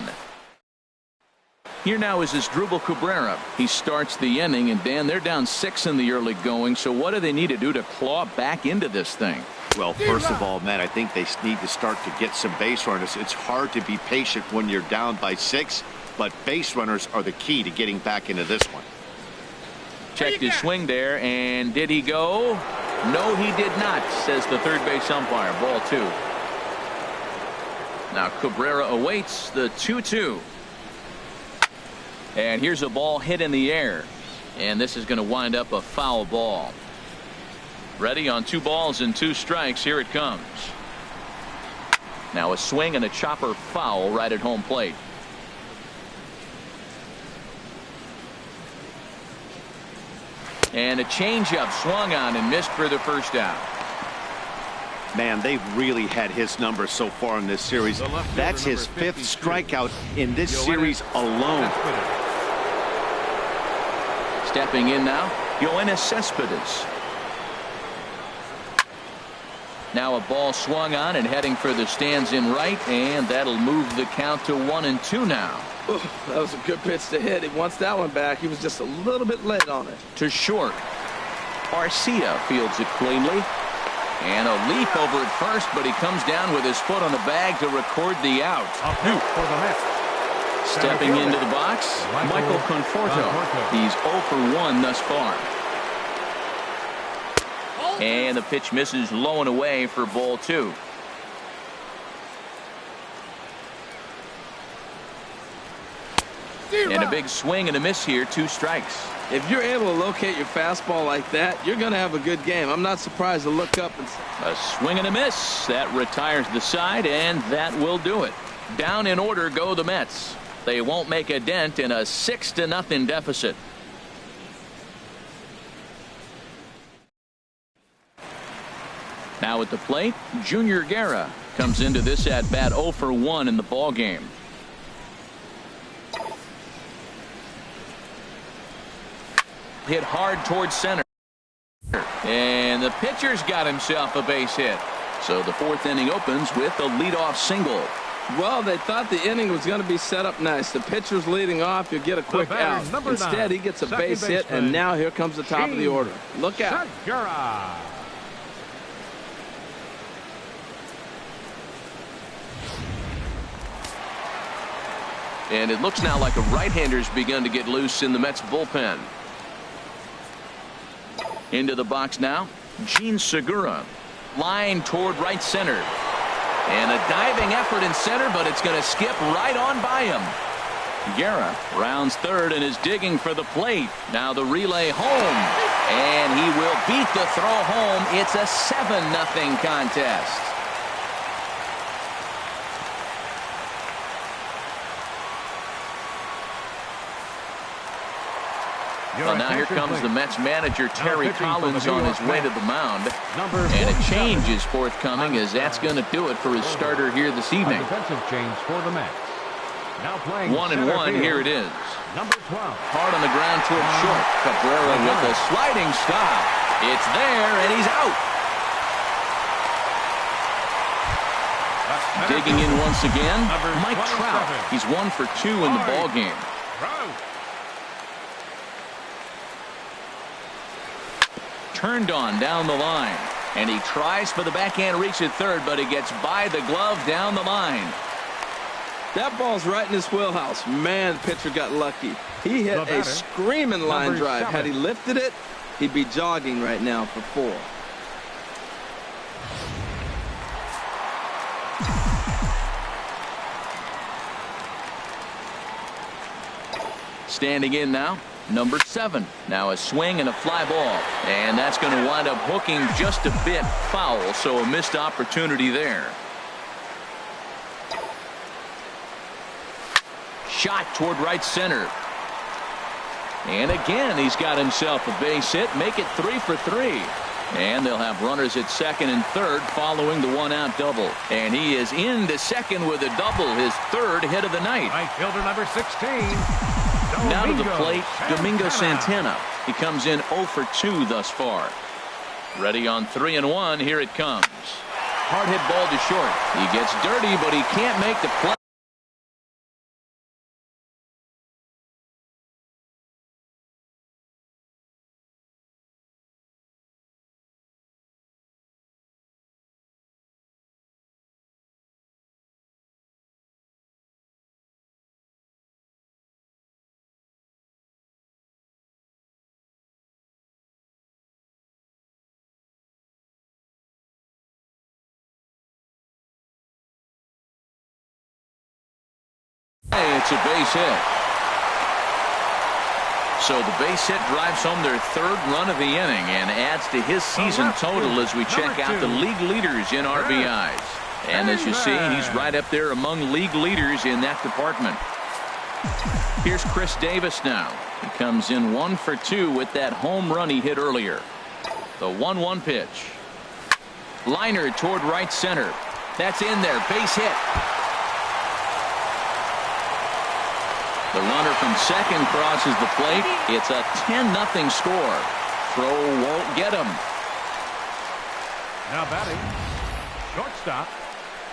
Here now is Asdrubal Cabrera. He starts the inning, and Dan, they're down 6 in the early going. So what do they need to do to claw back into this thing? Well, first of all, Matt, I think they need to start to get some base runners. It's hard to be patient when you're down by 6, but base runners are the key to getting back into this one. Checked his swing there, and did he go? No, he did not, says the third base umpire. Ball 2. Now Cabrera awaits the 2-2. And here's a ball hit in the air. And this is going to wind up a foul ball. Ready on 2 balls and 2 strikes. Here it comes. Now a swing and a chopper foul right at home plate. And a changeup swung on and missed for the first out. Man, they've really had his number so far in this series. That's his 5th strikeout in this series alone. Stepping in now, Yoenis Cespedes. Now a ball swung on and heading for the stands in right, and that'll move the count to 1-2 now. Ooh, that was a good pitch to hit. He wants that one back. He was just a little bit late on it. To short. Arcia fields it cleanly. And a leap over at first, but he comes down with his foot on the bag to record the out. For the Mets. Stepping into the box, Michael Conforto. He's 0 for 1 thus far. And the pitch misses low and away for ball 2. And a big swing and a miss here, 2 strikes. If you're able to locate your fastball like that, you're going to have a good game. I'm not surprised to look up and... A swing and a miss. That retires the side, and that will do it. Down in order go the Mets. They won't make a dent in a 6-0 deficit. Now at the plate, Junior Guerra comes into this at bat 0 for 1 in the ball game. Hit hard towards center. And the pitcher's got himself a base hit. So the 4th inning opens with a leadoff single. Well, they thought the inning was going to be set up nice. The pitcher's leading off. You'll get a quick out. Instead, he gets a base hit, and now here comes the top of the order. Look out. Segura. And it looks now like a right-hander's begun to get loose in the Mets bullpen. Into the box now, Gene Segura. Line toward right center. And a diving effort in center, but it's going to skip right on by him. Guerra rounds third and is digging for the plate. Now the relay home. And he will beat the throw home. It's a 7-0 contest. Well, now here comes the Mets manager, Terry Collins, on his way to the mound. And a change is forthcoming, as that's going to do it for his starter here this evening. Defensive change for the Mets. Now playing 1-1, here it is. Number 12. Hard on the ground toward short. Cabrera with a sliding stop. It's there, and he's out. Digging in once again, Mike Trout. He's 1 for 2 in the ball game. Turned on down the line, and he tries for the backhand reach at third, but he gets by the glove down the line. That ball's right in his wheelhouse. Man, the pitcher got lucky. He hit a screaming line drive. Had he lifted it, he'd be jogging right now for 4. Standing in now, number 7. Now a swing and a fly ball. And that's going to wind up hooking just a bit foul, so a missed opportunity there. Shot toward right center. And again, he's got himself a base hit. Make it 3 for 3. And they'll have runners at second and third following the 1-out double. And he is into second with a double, his 3rd hit of the night. Right fielder number 16. Now to the plate, Domingo Santana. He comes in 0 for 2 thus far. Ready on 3-1. Here it comes. Hard hit ball to short. He gets dirty, but he can't make the play. It's a base hit. So the base hit drives home their third run of the inning and adds to his season total as we check out the league leaders in RBIs. And as you see, he's right up there among league leaders in that department. Here's Chris Davis now. He comes in 1 for 2 with that home run he hit earlier. The 1-1 pitch. Liner toward right center. That's in there. Base hit. The runner from second crosses the plate. It's a 10-0 score. Throw won't get him. Now batting, shortstop,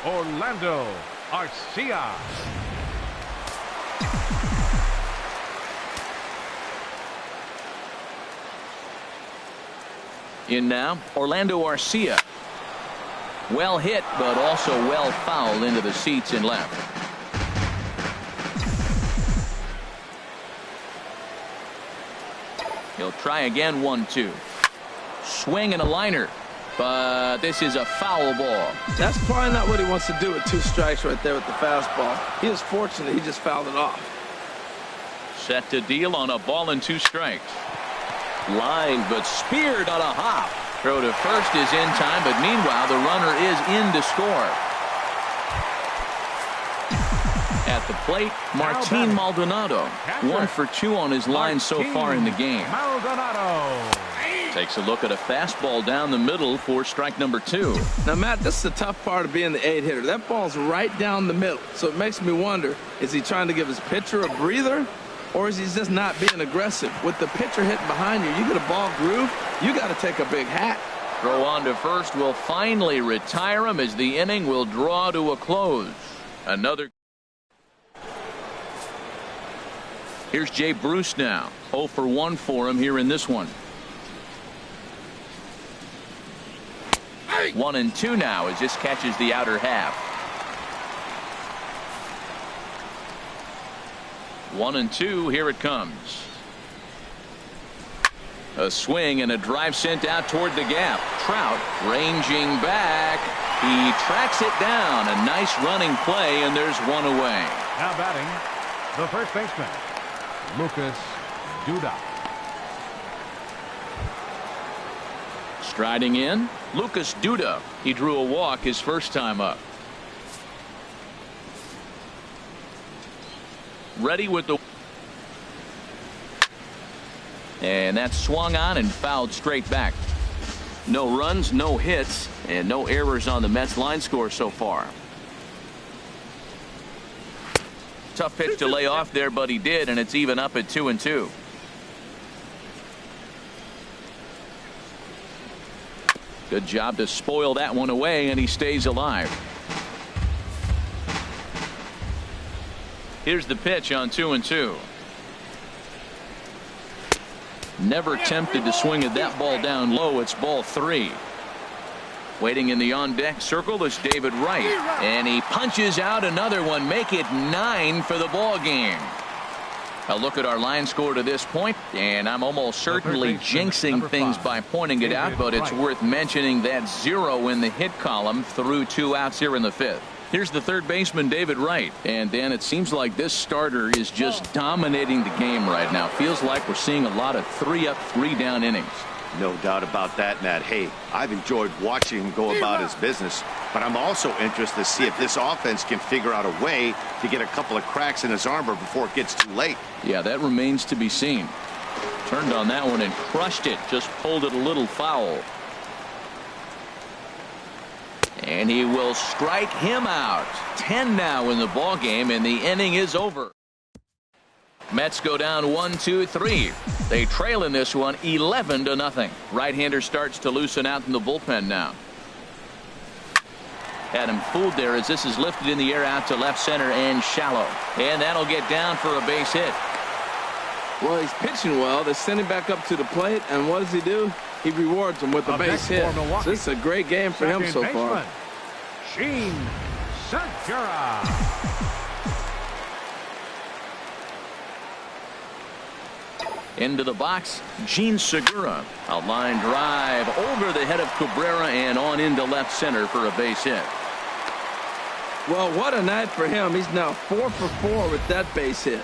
Orlando Arcia. In now, Orlando Arcia. Well hit, but also well fouled into the seats and left. He'll try again. 1-2. Swing and a liner. But this is a foul ball. That's probably not what he wants to do with 2 strikes right there with the fastball. He is fortunate he just fouled it off. Set to deal on a ball and 2 strikes. Line, but speared on a hop. Throw to first is in time, but meanwhile the runner is in to score. At the plate, Martin Maldonado. 1 for 2 on his line so far in the game. Maldonado takes a look at a fastball down the middle for strike number 2. Now, Matt, this is the tough part of being the 8-hitter. That ball's right down the middle. So it makes me wonder, is he trying to give his pitcher a breather, or is he just not being aggressive? With the pitcher hitting behind you, you get a ball groove, you got to take a big hat. Throw on to first will finally retire him as the inning will draw to a close. Another. Here's Jay Bruce now. 0 for 1 for him here in this one. 1-2 now as this catches the outer half. 1-2. Here it comes. A swing and a drive sent out toward the gap. Trout ranging back. He tracks it down. A nice running play, and there's one away. now batting, the first baseman, Lucas Duda. Striding in, Lucas Duda. He drew a walk his first time up. Ready with the. And that swung on and fouled straight back. No runs, no hits, and no errors on the Mets line score so far. Tough pitch to lay off there, but he did, and it's even up at 2-2. Good job to spoil that one away, and he stays alive. Here's the pitch on 2-2. Never tempted to swing at that ball down low. It's ball 3. Waiting in the on-deck circle is David Wright, and he punches out another one. Make it 9 for the ball game. A look at our line score to this point, and I'm almost certainly jinxing things by pointing it out, but it's worth mentioning that 0 in the hit column through 2 outs here in the 5th. Here's the third baseman, David Wright. And Dan, it seems like this starter is just dominating the game right now. Feels like we're seeing a lot of 3-up, 3-down innings. No doubt about that, Matt. Hey, I've enjoyed watching him go about his business, but I'm also interested to see if this offense can figure out a way to get a couple of cracks in his armor before it gets too late. Yeah, that remains to be seen. Turned on that one and crushed it. Just pulled it a little foul. And he will strike him out. 10 now in the ball game, and the inning is over. Mets go down 1-2-3. They trail in this one 11-0. Right-hander starts to loosen out in the bullpen now. Had him fooled there as this is lifted in the air out to left center and shallow. And that'll get down for a base hit. Well, he's pitching well. They send him back up to the plate, and what does he do? He rewards him with a base hit. So this is a great game for him so far. Gene Segura. Into the box, Gene Segura. A line drive over the head of Cabrera and on into left center for a base hit. Well, what a night for him. He's now 4 for 4 with that base hit.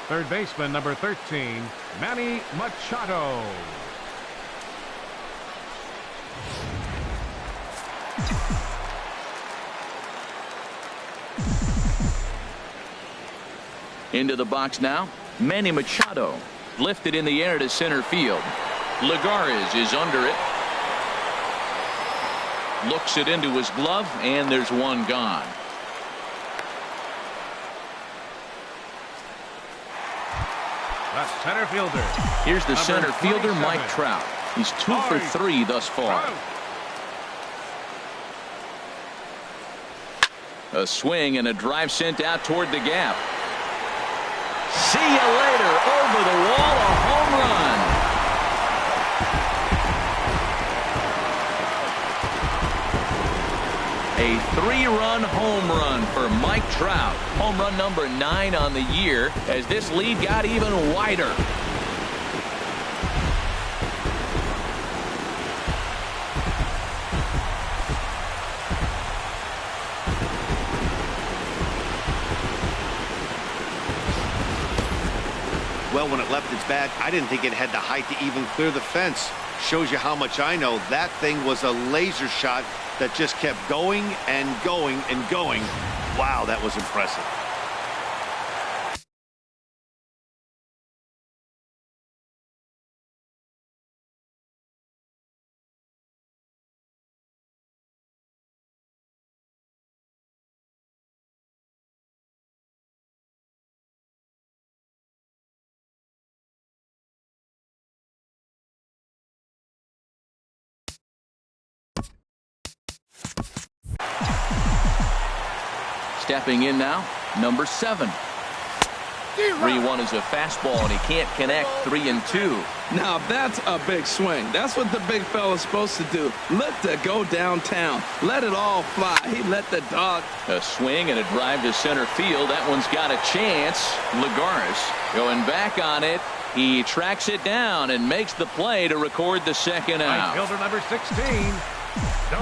Third baseman, number 13, Manny Machado. Into the box now, Manny Machado. Lifted in the air to center field. Lagares is under it. Looks it into his glove, and there's one gone. The center fielder. Here's the center fielder, 27. Mike Trout. He's 2 for 3 thus far. A swing and a drive sent out toward the gap. See you later. Over the wall, a home run. A 3-run home run for Mike Trout. Home run number 9 on the year as this lead got even wider. Well, when it left its bat, I didn't think it had the height to even clear the fence. Shows you how much I know. That thing was a laser shot that just kept going and going and going. Wow, that was impressive. Stepping in now, number 7. 3-1 is a fastball, and he can't connect. 3-2. Now that's a big swing. That's what the big fella's supposed to do. Let it go downtown. Let it all fly. He let the dog. A swing and a drive to center field. That one's got a chance. Lagares going back on it. He tracks it down and makes the play to record the second out. Fielder number 16.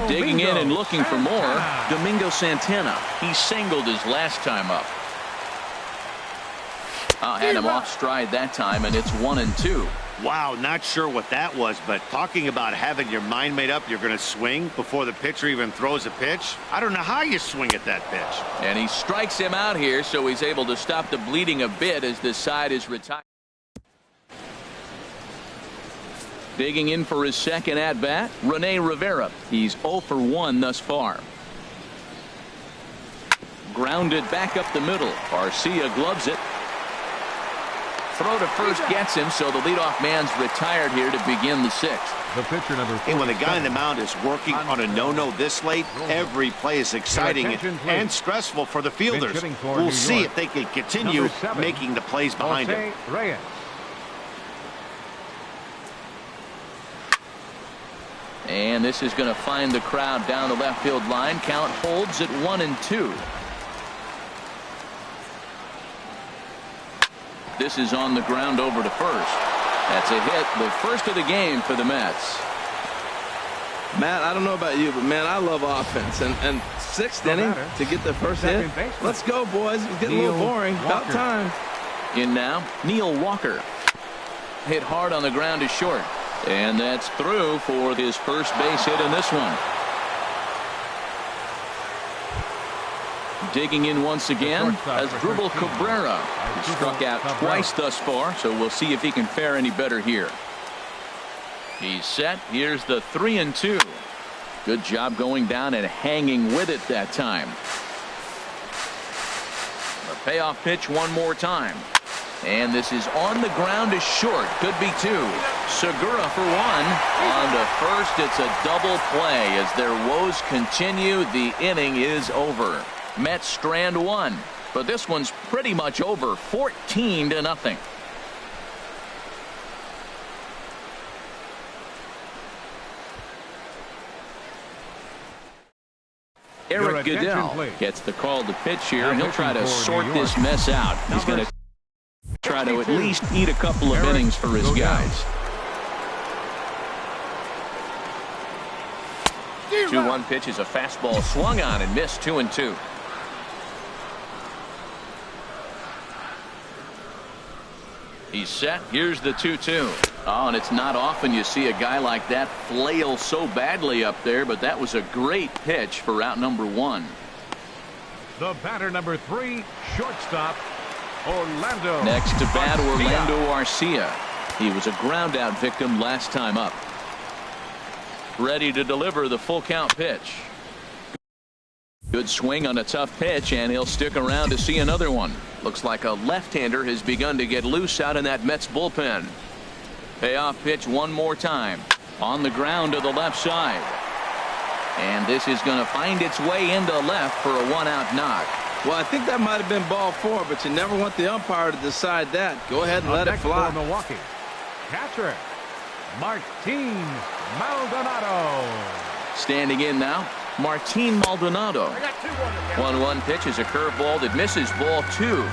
Digging in and looking for more, Santana. Domingo Santana. He singled his last time up. Had him off stride that time, and it's 1-2. Wow, not sure what that was, but talking about having your mind made up you're going to swing before the pitcher even throws a pitch. I don't know how you swing at that pitch. And he strikes him out here, so he's able to stop the bleeding a bit as this side is retired. Digging in for his second at-bat, Rene Rivera. He's 0 for 1 thus far. Grounded back up the middle. Garcia gloves it. Throw to first gets him, so the leadoff man's retired here to begin the 6th. The pitcher number 4. And when the guy in the mound is working on a no-no this late, every play is exciting and stressful for the fielders. We'll see if they can continue making the plays behind him. Reyes. And this is going to find the crowd down the left field line. Count holds at 1-2. This is on the ground over to first. That's a hit, the first of the game for the Mets. Matt, I don't know about you, but man, I love offense. And 6th inning to get the first hit. Let's go, boys. It's getting a little boring. About time. In now, Neil Walker. Hit hard on the ground to short. And that's through for his first base hit in this one. Digging in once again as Drupal Cabrera. He struck out twice thus far, so we'll see if he can fare any better here. He's set. Here's the 3-2. Good job going down and hanging with it that time. The payoff pitch one more time. And this is on the ground to short. Could be two. Segura for one. On to first. It's a double play. As their woes continue, the inning is over. Mets strand one. But this one's pretty much over. 14-0. Eric Goodell gets the call to pitch here, and he'll try to sort this mess out. He's going to try to at least eat a couple of innings for his guys. 2-1 pitch is a fastball swung on and missed. 2-2. He's set. Here's the 2-2. Oh, and it's not often you see a guy like that flail so badly up there, but that was a great pitch for out number one. The batter number 3, shortstop, Orlando. Next to bat, Orlando Arcia. He was a ground out victim last time up. Ready to deliver the full count pitch. Good swing on a tough pitch, and he'll stick around to see another one. Looks like a left-hander has begun to get loose out in that Mets bullpen. Payoff pitch one more time. On the ground to the left side. And this is going to find its way into left for a one-out knock. Well, I think that might have been ball 4, but you never want the umpire to decide that. Go ahead and let it fly. For Milwaukee, catcher, Martin Maldonado. Standing in now, Martin Maldonado. 1-1 pitch is a curveball that misses. Ball 2.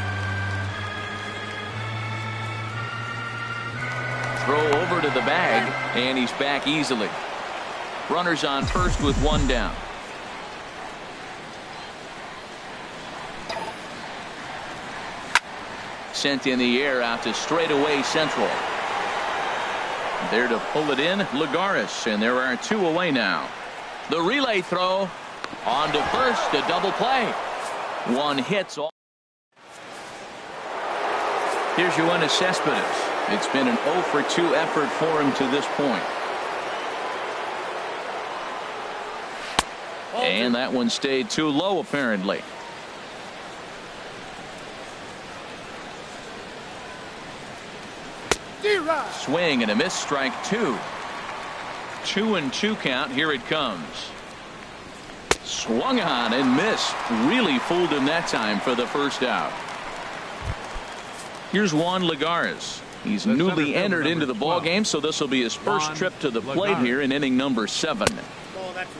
Throw over to the bag, and he's back easily. Runners on first with one down. Sent in the air out to straightaway central. There to pull it in, Lagares, and there are 2 away now. The relay throw on to first, a double play. One hits off. Here's Yoenis Cespedes. It's been an 0 for 2 effort for him to this point. And that one stayed too low, apparently. Swing and a miss, strike 2. 2-2 count. Here it comes. Swung on and missed. Really fooled him that time for the first out. Here's Juan Lagares. He's newly entered into the ball game, so this will be his first trip to the plate here in inning number 7.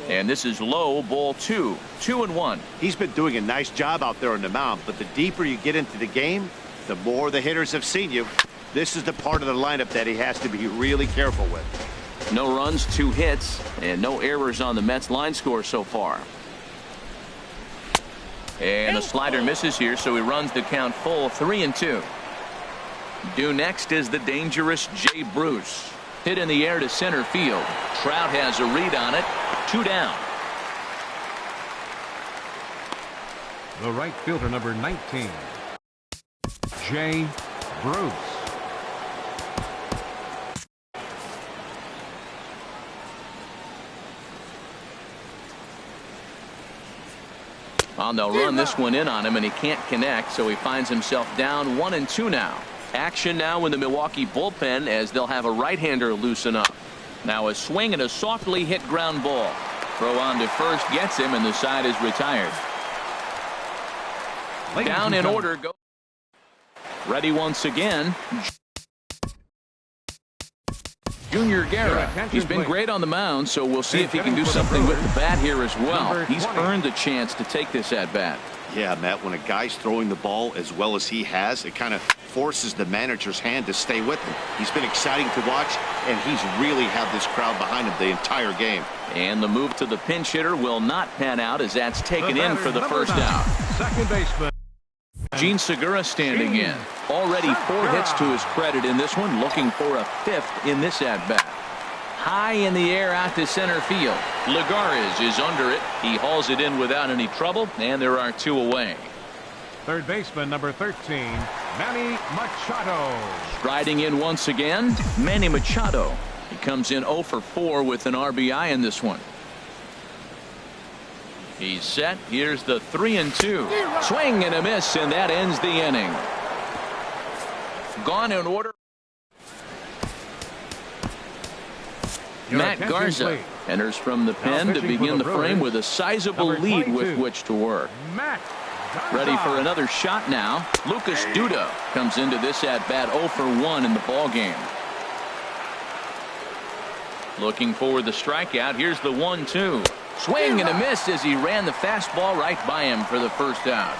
And this is low, ball 2. 2-1. He's been doing a nice job out there on the mound, but the deeper you get into the game, the more the hitters have seen you. This is the part of the lineup that he has to be really careful with. No runs, 2 hits, and no errors on the Mets line score so far. And the slider misses here, so he runs the count full. 3-2. Due next is the dangerous Jay Bruce. Hit in the air to center field. Trout has a read on it. 2 down. The right fielder, number 19, Jay Bruce. They'll run this one in on him, and he can't connect, so he finds himself down 1-2 now. Action now in the Milwaukee bullpen as they'll have a right-hander loosen up. Now a swing and a softly hit ground ball. Throw on to first gets him, and the side is retired. Down in order. Go. Ready once again. Junior Guerra. He's been great on the mound, so we'll see if he can do something with the bat here as well. He's earned the chance to take this at bat. Yeah, Matt, when a guy's throwing the ball as well as he has, it kind of forces the manager's hand to stay with him. He's been exciting to watch, and he's really had this crowd behind him the entire game. And the move to the pinch hitter will not pan out as that's taken in for the first out. Second baseman Gene Segura standing in. Already 4 hits to his credit in this one, looking for a 5th in this at-bat. High in the air out to center field. Lagares is under it. He hauls it in without any trouble, and there are 2 away. Third baseman, number 13, Manny Machado. Striding in once again, Manny Machado. He comes in 0 for 4 with an RBI in this one. He's set. Here's the 3-2. Swing and a miss, and that ends the inning. gone in order. Matt Garza enters from the pen to begin the frame with a sizable lead with which to work. Ready for another shot now. Lucas Duda comes into this at bat 0 for 1 in the ball game. Looking for the strikeout. Here's the 1-2. Swing and a miss as he ran the fastball right by him for the first out.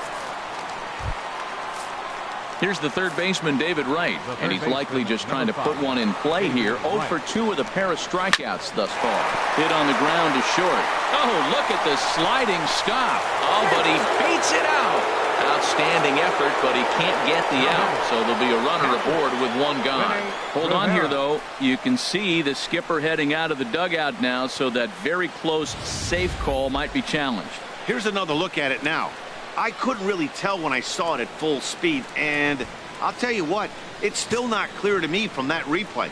Here's the third baseman, David Wright, and he's likely just trying to put one in play here. 0 for 2 with a pair of strikeouts thus far. Hit on the ground is short. Oh, look at the sliding stop. Oh, but he beats it out. Outstanding effort, but he can't get the out, so there'll be a runner aboard with one gone. Hold on here, though. You can see the skipper heading out of the dugout now, so that very close, safe call might be challenged. Here's another look at it now. I couldn't really tell when I saw it at full speed, and I'll tell you what, it's still not clear to me from that replay.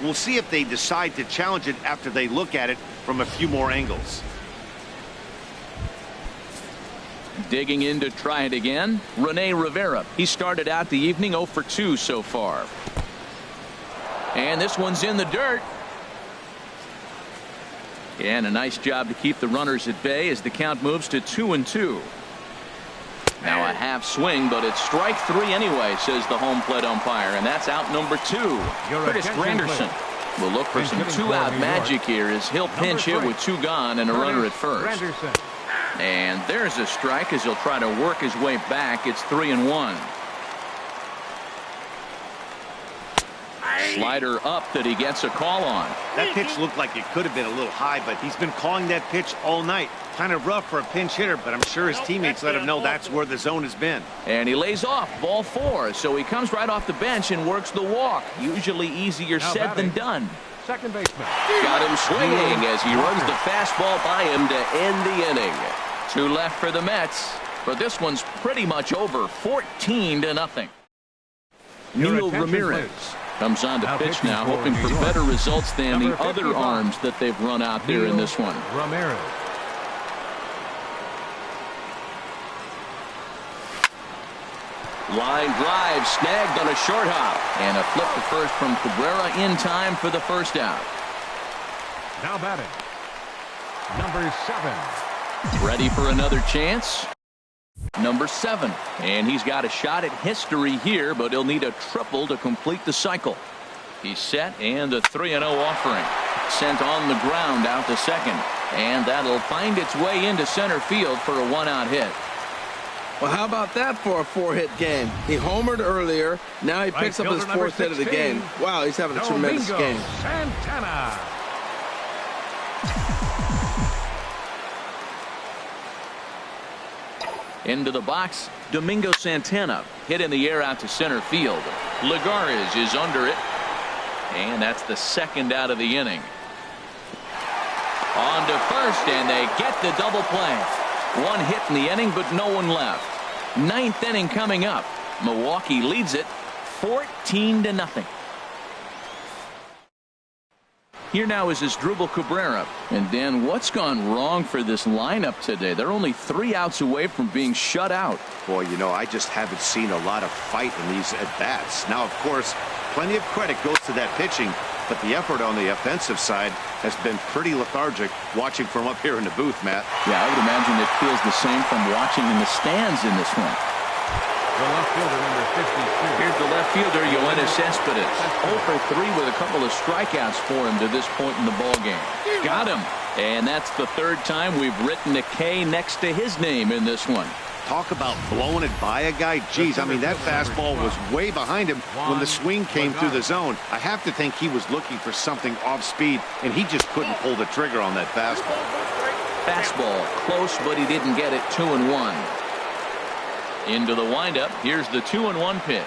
We'll see if they decide to challenge it after they look at it from a few more angles. Digging in to try it again, Rene Rivera. He started out the evening 0 for 2 so far. And this one's in the dirt. And a nice job to keep the runners at bay as the count moves to 2-2. Now a half swing, but it's strike 3 anyway, says the home plate umpire, and that's out number 2. Curtis Granderson will look for some two-out magic here as he'll pinch hit with 2 gone and a runner at first. And there's a strike as he'll try to work his way back. It's 3-1. Slider up that he gets a call on. That pitch looked like it could have been a little high, but he's been calling that pitch all night. Kind of rough for a pinch hitter, but I'm sure his teammates let him know that's where the zone has been. And he lays off ball 4, so he comes right off the bench and works the walk. Usually easier said than done. Second baseman. Got him swinging as he runs the fastball by him to end the inning. 2 left for the Mets, but this one's pretty much over. 14-0. Neil Ramirez comes on to pitch now, hoping for better results than the other arms that they've run out there in this one. Ramirez. Line drive snagged on a short hop, and a flip to first from Cabrera in time for the first out. Now batting, number 7. Ready for another chance. Number 7, and he's got a shot at history here, but he'll need a triple to complete the cycle. He's set, and the 3-0 offering sent on the ground out to second, and that'll find its way into center field for a 1-out hit. Well, how about that for a 4-hit game? He homered earlier. Now he picks up his 4th hit of the game. Wow, he's having a tremendous game. Santana. Into the box, Domingo Santana hit in the air out to center field. Lagares is under it, and that's the 2nd out of the inning. On to first, and they get the double play. 1 hit in the inning, but no one left. 9th inning coming up. Milwaukee leads it 14-0. Here now is Asdrubal Cabrera. And Dan, what's gone wrong for this lineup today? They're only 3 outs away from being shut out. Boy, you know, I just haven't seen a lot of fight in these at-bats. Now, of course, plenty of credit goes to that pitching, but the effort on the offensive side has been pretty lethargic watching from up here in the booth, Matt. Yeah, I would imagine it feels the same from watching in the stands in this one. The left fielder, number 52. Here's the left fielder, Yoenis Cespedes. 0 for 3 with a couple of strikeouts for him to this point in the ball game. Got him. And that's the 3rd time we've written a K next to his name in this one. Talk about blowing it by a guy. Geez, I mean, that fastball was way behind him when the swing came through the zone. I have to think he was looking for something off speed, and he just couldn't pull the trigger on that fastball. Fastball close, but he didn't get it. 2-1. Into the windup. Here's the 2-1 pitch.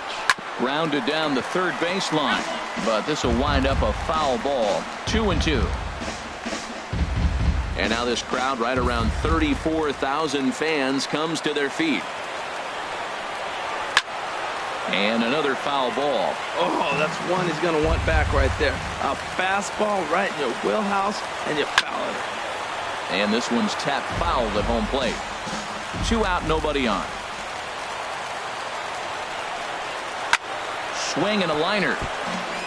Rounded down the 3rd baseline, but this will wind up a foul ball. 2-2. And now this crowd, right around 34,000 fans, comes to their feet. And another foul ball. Oh, that's one he's going to want back right there. A fastball right in your wheelhouse, and you foul it. And this one's tapped foul at home plate. 2 out, nobody on. swing and a liner.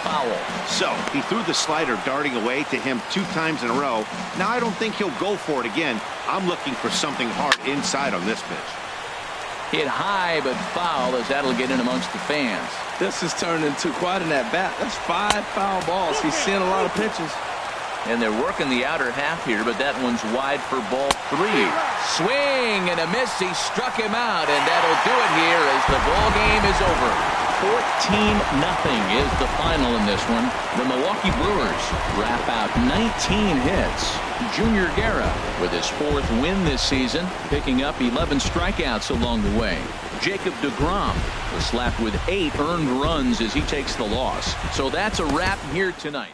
Foul. So he threw the slider darting away to him 2 times in a row. Now I don't think he'll go for it again. I'm looking for something hard inside on this pitch. Hit high but foul, as that'll get in amongst the fans. This has turned into quite an at-bat. That's 5 foul balls. He's seeing a lot of pitches. And they're working the outer half here, but that one's wide for ball 3. Swing and a miss. He struck him out, and that'll do it here as the ball game is over. 14-0 is the final in this one. The Milwaukee Brewers wrap out 19 hits. Junior Guerra with his 4th win this season, picking up 11 strikeouts along the way. Jacob deGrom was slapped with 8 earned runs as he takes the loss. So that's a wrap here tonight.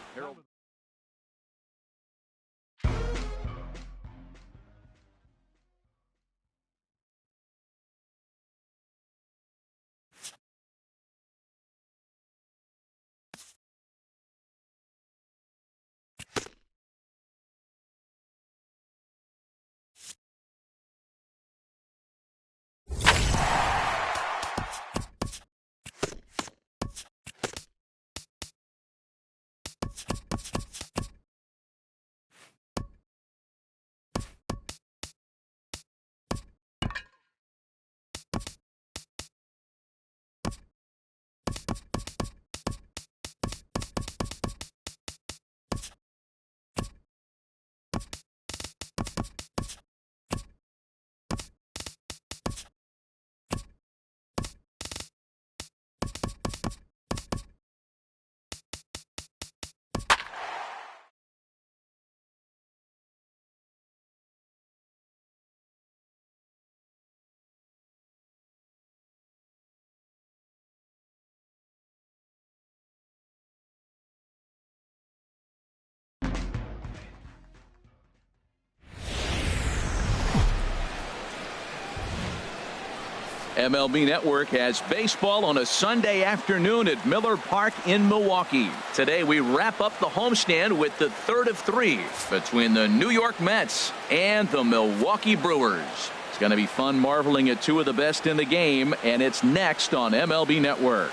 MLB Network has baseball on a Sunday afternoon at Miller Park in Milwaukee. Today we wrap up the homestand with the 3rd of 3 between the New York Mets and the Milwaukee Brewers. It's going to be fun marveling at 2 of the best in the game, and it's next on MLB Network.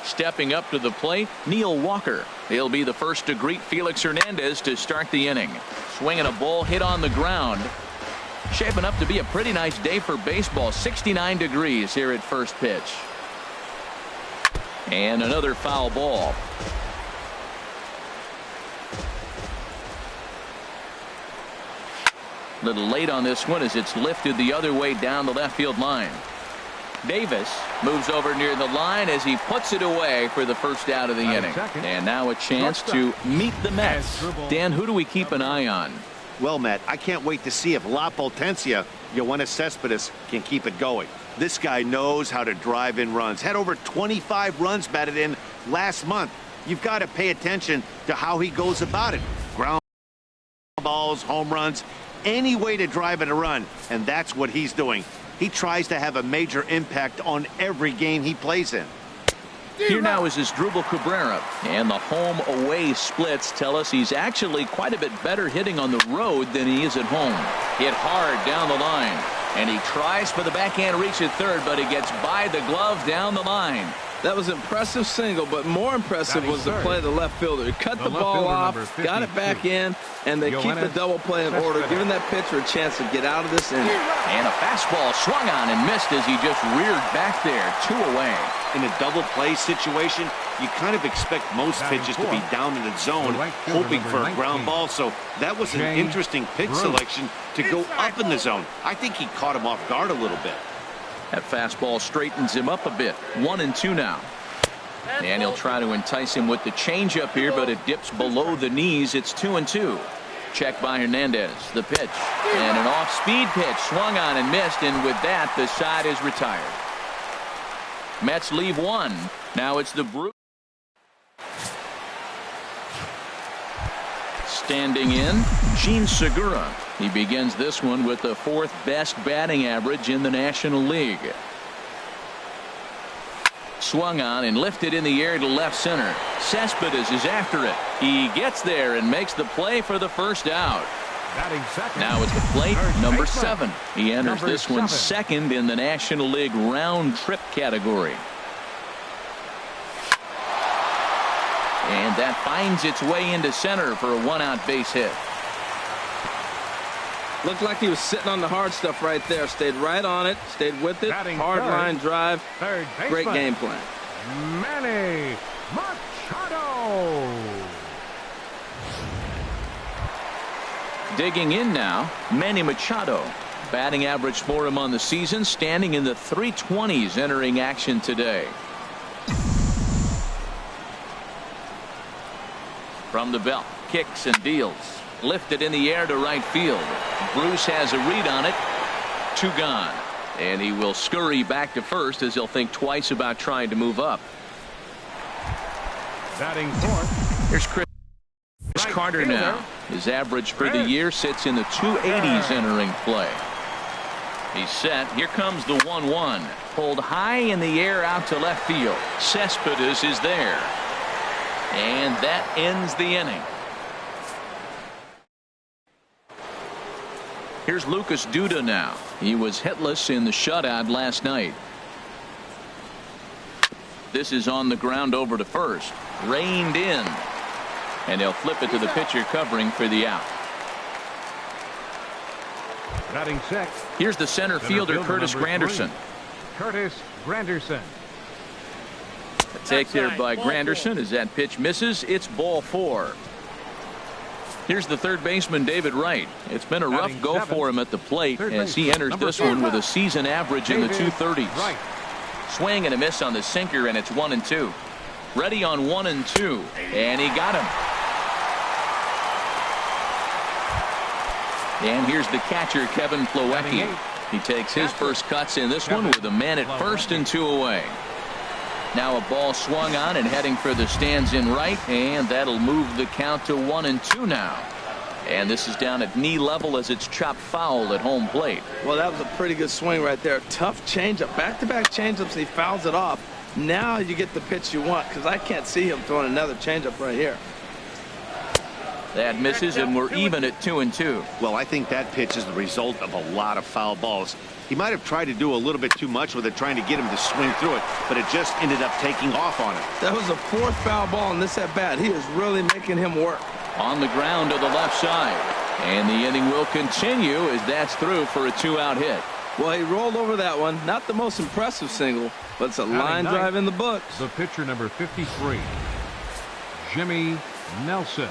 Stepping up to the plate, Neil Walker. He'll be the first to greet Felix Hernandez to start the inning. Swinging a ball hit on the ground. Shaping up to be a pretty nice day for baseball. 69 degrees here at first pitch. And another foul ball. Little late on this one as it's lifted the other way down the left field line. Davis moves over near the line as he puts it away for the first out of the inning. And now a chance to meet the Mets. Dan, who do we keep an eye on? Well, Matt, I can't wait to see if La Potencia, Yoenis Cespedes, can keep it going. This guy knows how to drive in runs. Had over 25 runs batted in last month. You've got to pay attention to how he goes about it. Ground balls, home runs, any way to drive in a run. And that's what he's doing. He tries to have a major impact on every game he plays in. Here now is Asdrubal Cabrera, and the home-away splits tell us he's actually quite a bit better hitting on the road than he is at home. Hit hard down the line, and he tries for the backhand reach at third, but he gets by the glove down the line. That was an impressive single, but more impressive was the play of the left fielder. He cut the ball off, got it back in, and they keep the double play in order, giving that pitcher a chance to get out of this inning. And a fastball swung on and missed as he just reared back there, 2 away. In a double play situation, you kind of expect most pitches to be down in the zone, hoping for a ground ball. So that was an interesting pitch selection to go up in the zone. I think he caught him off guard a little bit. That fastball straightens him up a bit. 1-2 now. And he'll try to entice him with the changeup here, but it dips below the knees. It's 2-2. Check by Hernandez. The pitch. And an off-speed pitch swung on and missed. And with that, the side is retired. Mets leave 1. Now it's the Brewers. Standing in, Gene Segura. He begins this one with the 4th best batting average in the National League. Swung on and lifted in the air to left center. Cespedes is after it. He gets there and makes the play for the first out. Batting second. Now at the plate, number baseman. 7. He enters Number this one 7. second in the National League round trip category. And that finds its way into center for a 1-out base hit. Looked like he was sitting on the hard stuff right there. Stayed right on it. Stayed with it. Batting Hard third. line drive. Third baseman. Great game plan. Manny Machado. Digging in now, Manny Machado. Batting average for him on the season standing in the 320s entering action today. From the belt, kicks and deals. Lifted in the air to right field. Bruce has a read on it. 2 gone. And he will scurry back to first as he'll think twice about trying to move up. Batting fourth. Here's Chris Carter now. His average for the year sits in the 280s entering play. He's set. Here comes the 1-1. Pulled high in the air out to left field. Cespedes is there. And that ends the inning. Here's Lucas Duda now. He was hitless in the shutout last night. This is on the ground over to first. Reined in. And they'll flip it to the pitcher covering for the out. Batting sixth. Here's the center fielder, Curtis Granderson. Curtis Granderson. A take there by Granderson as that pitch misses. It's ball 4. Here's the third baseman, David Wright. It's been a rough go for him at the plate as he enters this one with a season average in the 230s. Swing and a miss on the sinker, and it's 1-2. Ready on 1-2, and he got him. And here's the catcher, Kevin Plawecki. He takes his first cuts in this one with a man at first and 2 away. Now a ball swung on and heading for the stands in right, and that'll move the count to 1-2 now. And this is down at knee level as it's chopped foul at home plate. Well, that was a pretty good swing right there. Tough changeup. Back-to-back changeups, he fouls it off. Now you get the pitch you want, because I can't see him throwing another changeup right here. That misses, and we're even at 2-2. Well, I think that pitch is the result of a lot of foul balls. He might have tried to do a little bit too much with it, trying to get him to swing through it, but it just ended up taking off on him. That was the 4th foul ball in this at-bat. He is really making him work. On the ground to the left side. And the inning will continue as that's through for a 2-out hit. Well, he rolled over that one. Not the most impressive single, but it's a line drive in the books. The pitcher, number 53, Jimmy Nelson.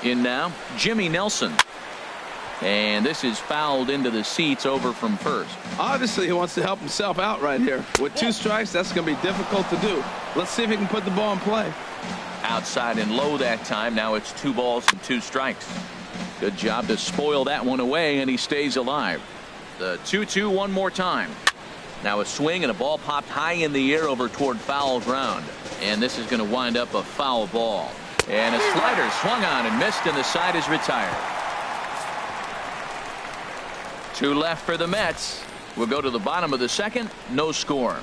In now, Jimmy Nelson. And this is fouled into the seats over from first. Obviously, he wants to help himself out right here. With 2 strikes, that's going to be difficult to do. Let's see if he can put the ball in play. Outside and low that time. Now it's 2 balls and 2 strikes. Good job to spoil that one away, and he stays alive. The 2-2 one more time. Now a swing and a ball popped high in the air over toward foul ground. And this is going to wind up a foul ball. And a slider swung on and missed, and the side is retired. 2 left for the Mets. We'll go to the bottom of the second. No score.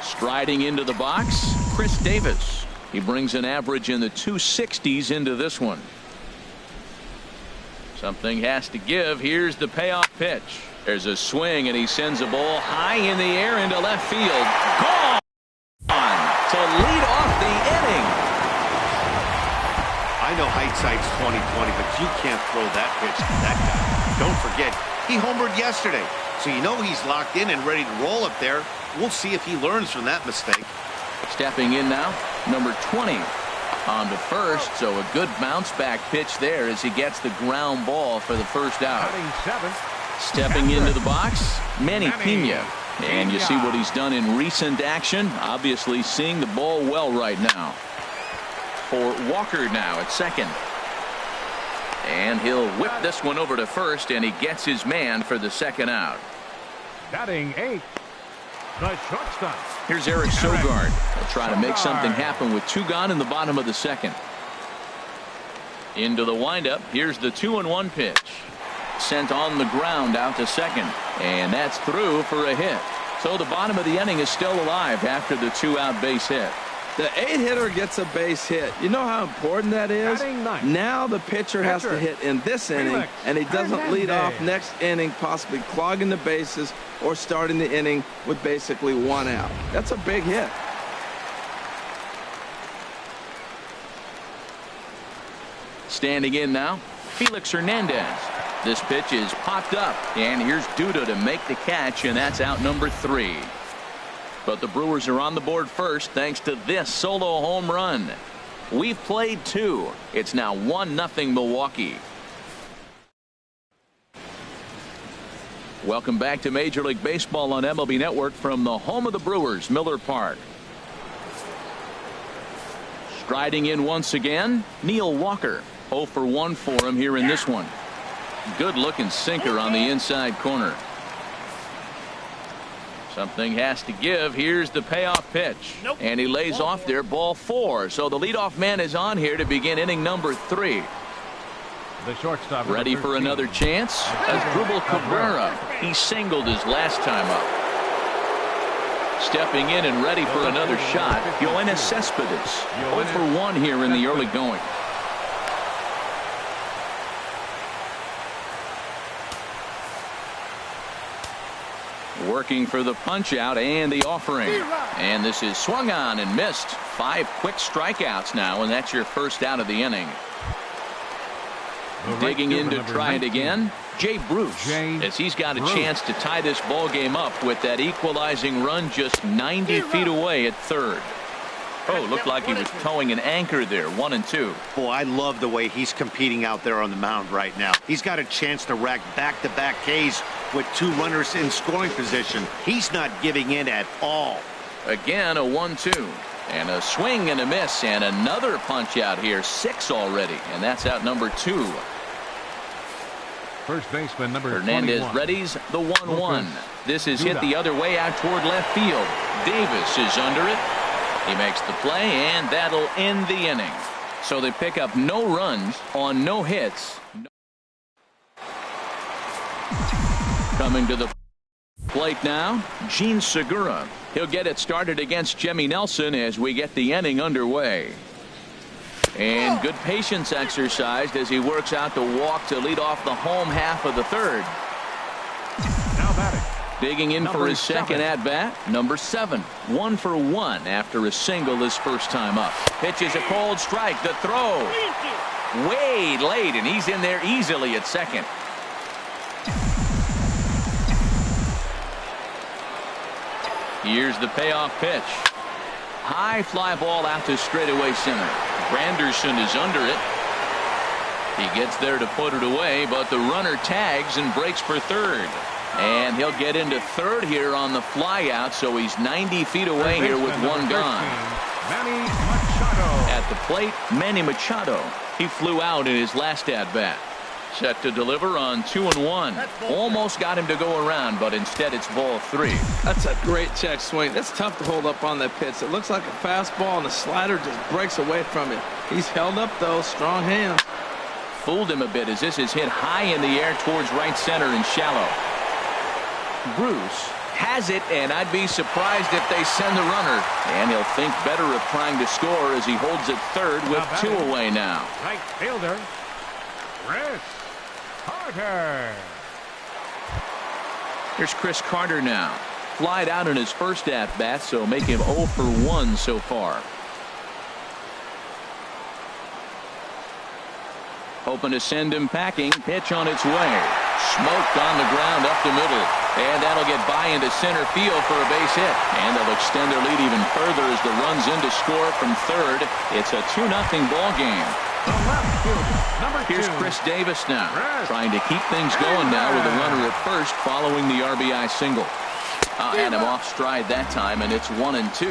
Striding into the box, Chris Davis. He brings an average in the 260s into this one. Something has to give. Here's the payoff pitch. There's a swing, and he sends a ball high in the air into left field. Gone to lead off the inning. I know hindsight's 20/20, but you can't throw that pitch to that guy. Don't forget, he homered yesterday, so you know he's locked in and ready to roll up there. We'll see if he learns from that mistake. Stepping in now, number 20 on to first, so a good bounce back pitch there as he gets the ground ball for the first out. Stepping into the box, Manny Pena. And you see what he's done in recent action. Obviously seeing the ball well right now. For Walker now at second. And he'll whip this one over to first, and he gets his man for the second out. Batting 8th, the shortstop. Here's Eric Sogard. He'll try to make something happen with 2 gone in the bottom of the second. Into the windup. Here's the 2-1 pitch. Sent on the ground out to second. And that's through for a hit. So the bottom of the inning is still alive after the 2-out base hit. The 8-hitter gets a base hit. You know how important that is? Now the pitcher has to hit in this inning, and he doesn't lead off next inning, possibly clogging the bases or starting the inning with basically 1 out. That's a big hit. Standing in now, Felix Hernandez. This pitch is popped up, and here's Duda to make the catch, and that's out number 3. But the Brewers are on the board first thanks to this solo home run. We've played 2. It's now 1-0 Milwaukee. Welcome back to Major League Baseball on MLB Network from the home of the Brewers, Miller Park. Striding in once again, Neil Walker. 0 for 1 for him here in this one. Good looking sinker on the inside corner. Something has to give. Here's the payoff pitch. And he lays off there, ball 4. So the leadoff man is on here to begin inning number 3. The shortstop ready for another chance. Asdrubal Cabrera. He singled his last time up. Stepping in and ready for another shot, Yoenis Cespedes. 0 for 1 here in the early going. Working for the punch out and the offering. And this is swung on and missed. 5 quick strikeouts now, and that's your first out of the inning. Digging in to try it again, Jay Bruce, as he's got a chance to tie this ball game up with that equalizing run just 90 feet away at third. Oh, looked like he was towing an anchor there. 1 and 2. Boy, I love the way he's competing out there on the mound right now. He's got a chance to rack back-to-back Ks with 2 runners in scoring position. He's not giving in at all. Again, a 1-2. And a swing and a miss, and another punch out here. 6 already, and that's out number 2. First baseman number Hernandez 21. readies the 1-1. This is hit the other way out toward left field. Davis is under it. He makes the play, and that'll end the inning. So they pick up no runs on no hits. Coming to the plate now, Gene Segura. He'll get it started against Jimmy Nelson as we get the inning underway. And good patience exercised as he works out the walk to lead off the home half of the third. Now batting. Digging in for his second at bat, number 7. 1 for 1 after a single his first time up. Pitch is a cold strike. The throw way late, and he's in there easily at second. Here's the payoff pitch. High fly ball out to straightaway center. Granderson is under it. He gets there to put it away, but the runner tags and breaks for third. And he'll get into third here on the fly out, so he's 90 feet away here with 1 gone. Manny Machado. At the plate, Manny Machado. He flew out in his last at bat. Set to deliver on 2-1. Almost got him to go around, but instead it's ball 3. That's a great check swing. That's tough to hold up on that pitch. It looks like a fastball, and the slider just breaks away from it. He's held up, though. Strong hand. Fooled him a bit as this is hit high in the air towards right center and shallow. Bruce has it, and I'd be surprised if they send the runner. And he'll think better of trying to score as he holds it third with 2 away now. Right fielder, Chris Carter. Here's Chris Carter now. Flied out in his first at bat, so make him 0 for 1 so far. Hoping to send him packing. Pitch on its way. Smoked on the ground up the middle. And that'll get by into center field for a base hit. And they'll extend their lead even further as the run's in to score from third. It's a 2-0 ball game. The left fielder, number 2. Here's Chris Davis now. Trying to keep things going now with a runner at first following the RBI single. And him off stride that time, and it's 1 and 2.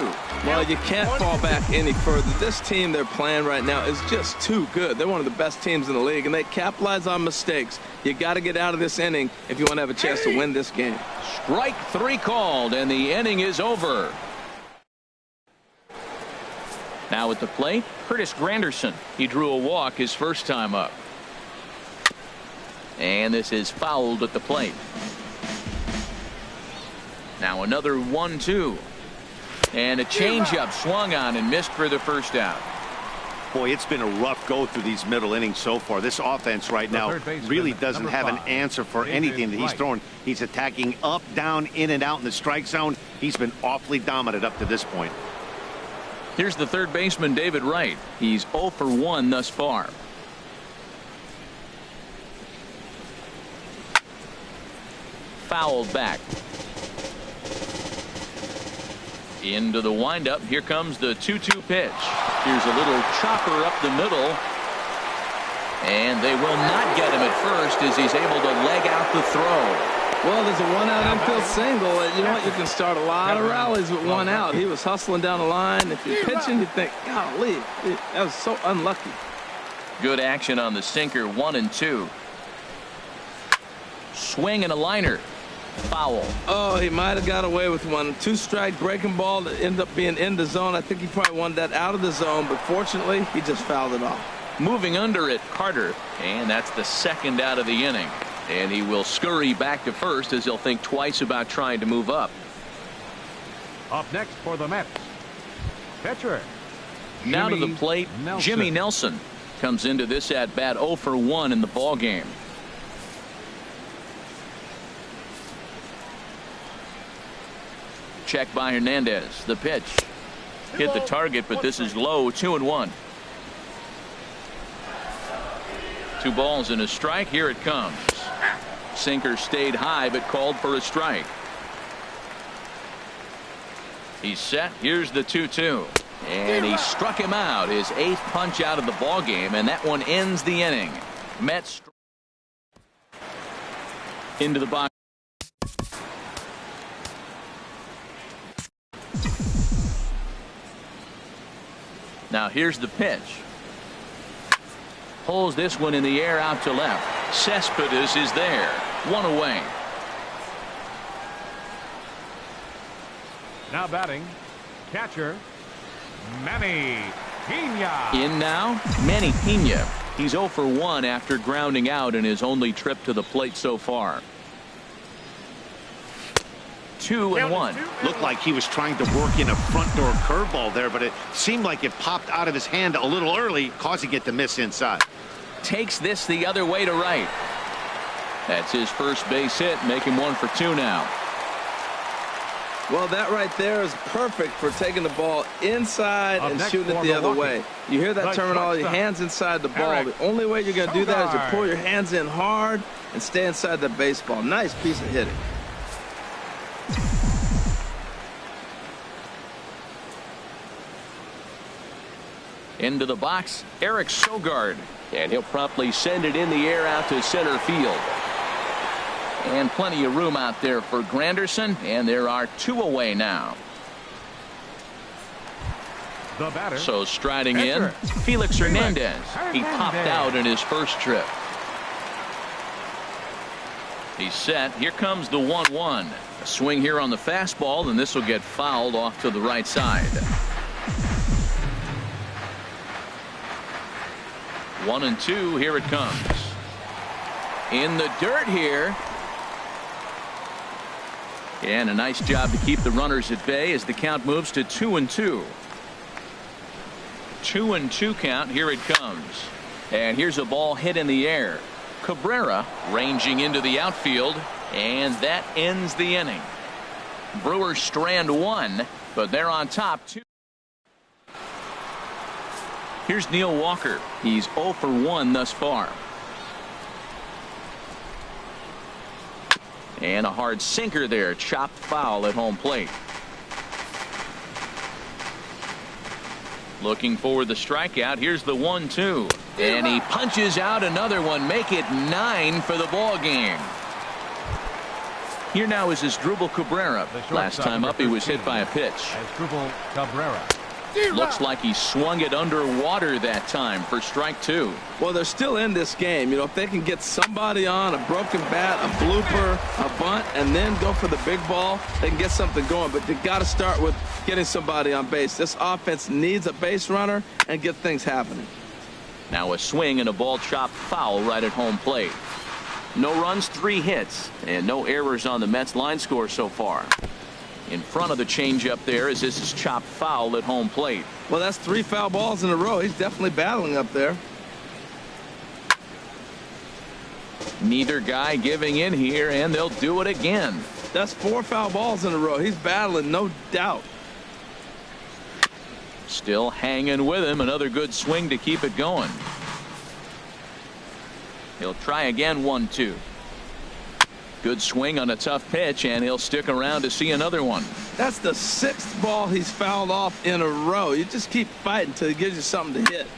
Well, you can't fall back any further. This team they're playing right now is just too good. They're one of the best teams in the league, and they capitalize on mistakes. You got to get out of this inning if you want to have a chance to win this game. Strike 3 called, and the inning is over. Now at the plate, Curtis Granderson. He drew a walk his first time up. And this is fouled at the plate. Now another 1-2. And a changeup swung on and missed for the first out. Boy, it's been a rough go through these middle innings so far. This offense right now really doesn't have an answer for anything that he's throwing. He's attacking up, down, in and out in the strike zone. He's been awfully dominant up to this point. Here's the third baseman, David Wright. He's 0 for 1 thus far. Fouled back. Into the windup. Here comes the 2-2 pitch. Here's a little chopper up the middle. And they will not get him at first as he's able to leg out the throw. Well, there's a one-out infield single. And you know what? You can start a lot of rallies with one out. He was hustling down the line. If you're pitching, you think, golly, that was so unlucky. Good action on the sinker. 1-2. Swing and a liner. Foul. Oh, he might have got away with one. 2-strike breaking ball that ended up being in the zone. I think he probably wanted that out of the zone, but fortunately, he just fouled it off. Moving under it, Carter, and that's the second out of the inning. And he will scurry back to first as he'll think twice about trying to move up. Up next for the Mets, pitcher. Now to the plate, Jimmy Nelson comes into this at bat 0 for 1 in the ball game. Check by Hernandez. The pitch hit the target, but this is low. 2-1. 2 balls and a strike. Here it comes. Sinker stayed high but called for a strike. He's set. Here's the 2-2, and he struck him out. His 8th punch out of the ball game, and that one ends the inning. Mets into the box. Now here's the pitch. Pulls this one in the air out to left. Cespedes is there. 1 away. Now batting, catcher, Manny Pena. In now, Manny Pena. He's 0 for 1 after grounding out in his only trip to the plate so far. 2-1. Looked like he was trying to work in a front door curveball there, but it seemed like it popped out of his hand a little early, causing it to miss inside. Takes this the other way to right. That's his first base hit, making 1 for 2 now. Well, that right there is perfect for taking the ball inside and shooting it the other way. You hear that terminology, hands inside the ball. The only way you're going to do that is to pull your hands in hard and stay inside the baseball. Nice piece of hitting. Into the box, Eric Sogard, and he'll promptly send it in the air out to center field. And plenty of room out there for Granderson, and there are 2 away now. The batter, so striding in, Felix Hernandez. He popped out in his first trip. He's set. Here comes the 1-1. A swing here on the fastball, and this will get fouled off to the right side. 1-2. Here it comes. In the dirt here. And a nice job to keep the runners at bay as the count moves to 2-2. 2-2 count. Here it comes. And here's a ball hit in the air. Cabrera ranging into the outfield, and that ends the inning. Brewers strand 1, but they're on top 2. Here's Neil Walker. He's 0 for 1 thus far. And a hard sinker there, chopped foul at home plate. Looking for the strikeout. Here's the 1-2, and he punches out another one. Make it 9 for the ball game. Here now is Asdrubal Cabrera. Last time up, he was hit by a pitch. Asdrubal Cabrera. Looks like he swung it underwater that time for strike 2. Well, they're still in this game. You know, if they can get somebody on a broken bat, a blooper, a bunt, and then go for the big ball, they can get something going. But they got to start with getting somebody on base. This offense needs a base runner and get things happening. Now a swing and a ball chopped foul right at home plate. No runs, 3 hits, and no errors on the Mets line score so far. in front of the changeup there as this is chopped foul at home plate. Well, that's 3 foul balls in a row. He's definitely battling up there. Neither guy giving in here, and they'll do it again. That's 4 foul balls in a row. He's battling, no doubt. Still hanging with him. Another good swing to keep it going. He'll try again. 1-2. Good swing on a tough pitch, and he'll stick around to see another one. That's the 6th ball he's fouled off in a row. You just keep fighting until he gives you something to hit.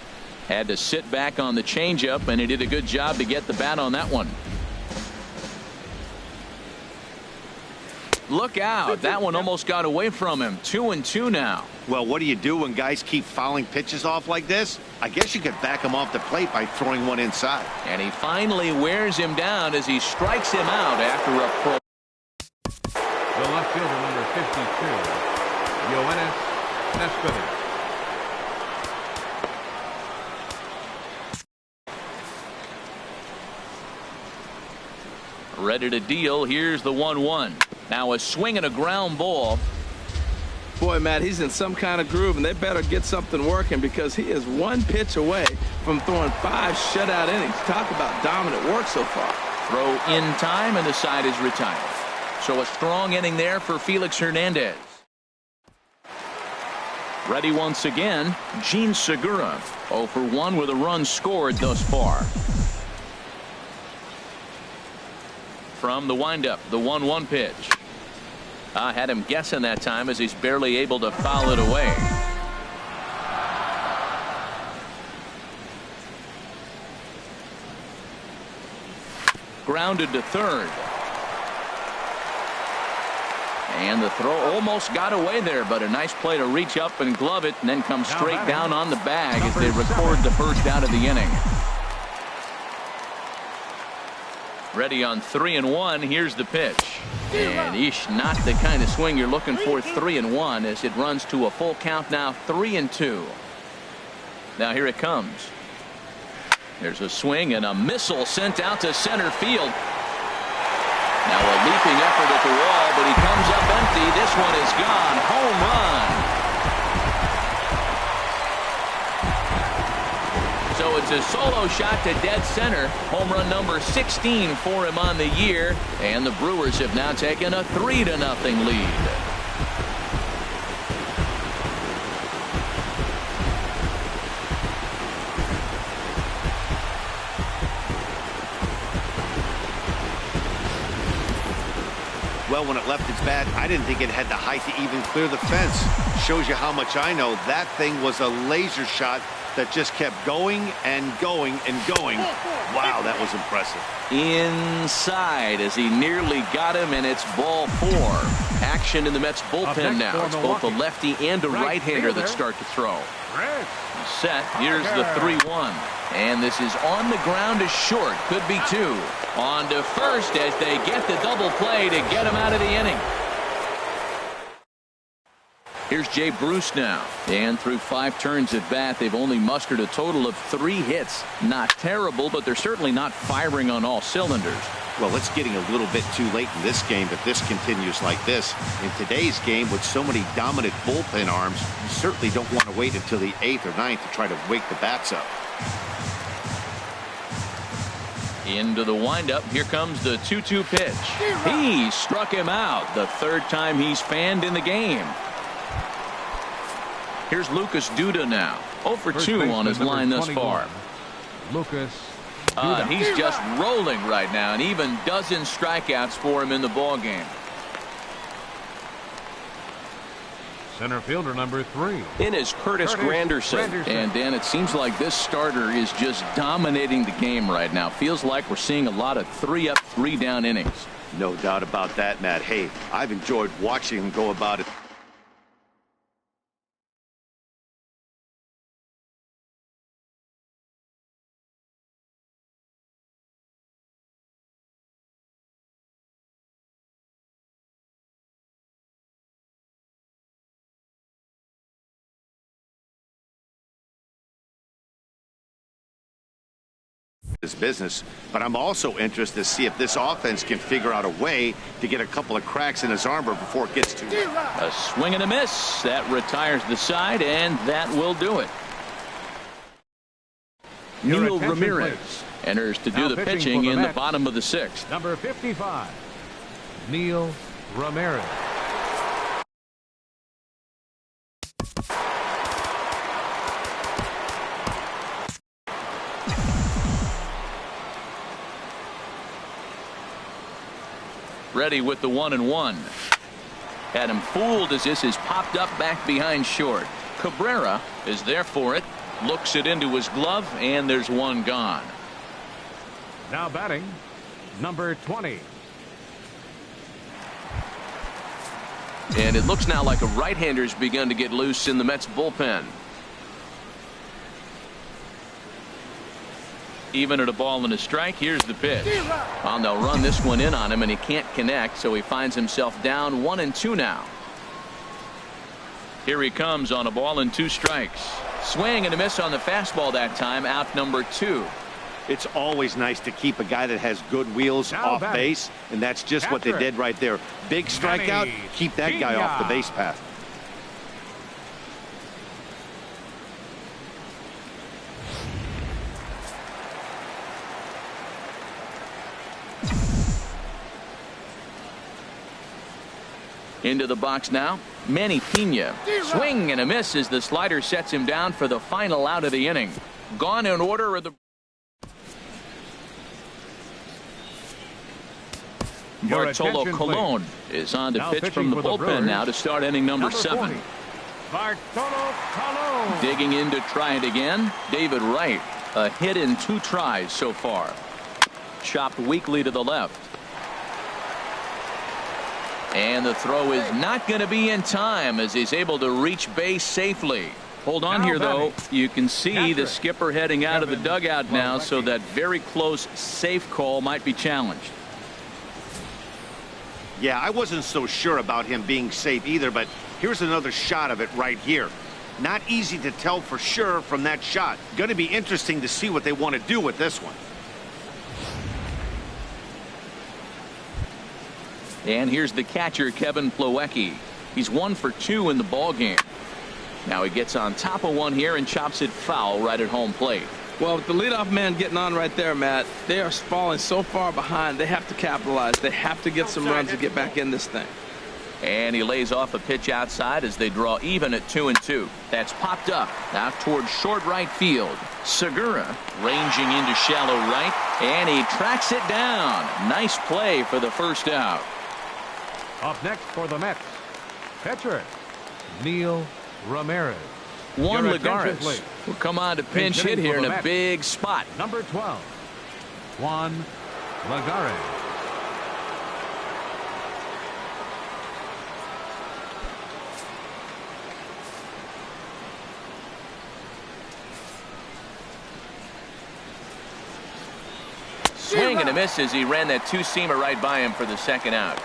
Had to sit back on the changeup, and he did a good job to get the bat on that one. Look out. That one almost got away from him. 2-2 now. Well, what do you do when guys keep fouling pitches off like this? I guess you could back him off the plate by throwing one inside. And he finally wears him down as he strikes him out after a pro. The left fielder, number 52, Yoenis Cespedes. Ready to deal. Here's the 1-1. Now a swing and a ground ball. Boy, Matt, he's in some kind of groove, and they better get something working because he is 1 pitch away from throwing 5 shutout innings. Talk about dominant work so far. Throw in time, and the side is retired. So a strong inning there for Felix Hernandez. Ready once again, Gene Segura. 0 for 1 with a run scored thus far. From the windup, the 1-1 pitch. I had him guessing that time as he's barely able to foul it away. Grounded to third. And the throw almost got away there, but a nice play to reach up and glove it and then come straight down on the bag as they record the first out of the inning. Ready on 3-1. Here's the pitch. And not the kind of swing you're looking for. 3-1 as it runs to a full count now. 3-2. Now here it comes. There's a swing and a missile sent out to center field. Now a leaping effort at the wall, but he comes up empty. This one is gone. Home run. So it's a solo shot to dead center. Home run number 16 for him on the year. And the Brewers have now taken a 3-0 lead. Well, when it left its bat, I didn't think it had the height to even clear the fence. Shows you how much I know. That thing was a laser shot that just kept going and going and going. Wow, that was impressive. Inside as he nearly got him, and it's ball 4. Action in the Mets bullpen now. It's both a lefty and a right-hander that start to throw. Set. Here's the 3-1. And this is on the ground is short. Could be 2. On to first as they get the double play to get him out of the inning. Here's Jay Bruce now. And through 5 turns at bat, they've only mustered a total of 3 hits. Not terrible, but they're certainly not firing on all cylinders. Well, it's getting a little bit too late in this game if this continues like this. In today's game, with so many dominant bullpen arms, you certainly don't want to wait until the 8th or 9th to try to wake the bats up. Into the windup. Here comes the 2-2 pitch. He struck him out. The 3rd time he's fanned in the game. Here's Lucas Duda now. 0 for 2 on his line thus far. Lucas Duda. He's just rolling right now, and even dozen strikeouts for him in the ball game. Center fielder number 3. In is Curtis Granderson. And Dan, it seems like this starter is just dominating the game right now. Feels like we're seeing a lot of 3-up, 3-down innings. No doubt about that, Matt. Hey, I've enjoyed watching him go about it. his business, but I'm also interested to see if this offense can figure out a way to get a couple of cracks in his armor before it gets too late. A swing and a miss. That retires the side, and that will do it. Neil Ramirez enters to do the pitching in the bottom of the sixth. Number 55, Neil Ramirez. Ready with the 1-1. Had him fooled as this is popped up back behind short. Cabrera is there for it. Looks it into his glove, and there's one gone. Now batting, number 20. And it looks now like a right-hander's begun to get loose in the Mets bullpen. Even at a ball and a strike, here's the pitch. Well, they'll run this one in on him, and he can't connect, so he finds himself down 1-2 now. Here he comes on a ball and 2 strikes. Swing and a miss on the fastball that time, out number 2. It's always nice to keep a guy that has good wheels off base, and that's just what they did right there. Big strikeout, keep that guy off the base path. Into the box now, Manny Pena. Swing and a miss as the slider sets him down for the final out of the inning. Gone in order of the Bartolo Colon is on to pitch from the bullpen now to start inning number 7. Bartolo Colon. Digging in to try it again. David Wright, a hit in 2 tries so far. Chopped weakly to the left. And the throw is not going to be in time as he's able to reach base safely. Hold on here, though. You can see the skipper heading out of the dugout now, so that very close safe call might be challenged. Yeah, I wasn't so sure about him being safe either, but here's another shot of it right here. Not easy to tell for sure from that shot. Going to be interesting to see what they want to do with this one. And here's the catcher, Kevin Plawecki. He's 1 for 2 in the ball game. Now he gets on top of one here and chops it foul right at home plate. Well, with the leadoff man getting on right there, Matt, they are falling so far behind. They have to capitalize. They have to get some runs to get back in this thing. And he lays off a pitch outside as they draw even at 2-2. That's popped up out towards short right field. Segura ranging into shallow right, and he tracks it down. Nice play for the first out. Up next for the Mets, pitcher Neil Ramirez. Juan Lagares will come on to pinch hit here in a big spot. Number 12, Juan Lagares. Swing and a miss as he ran that 2-seamer right by him for the second out.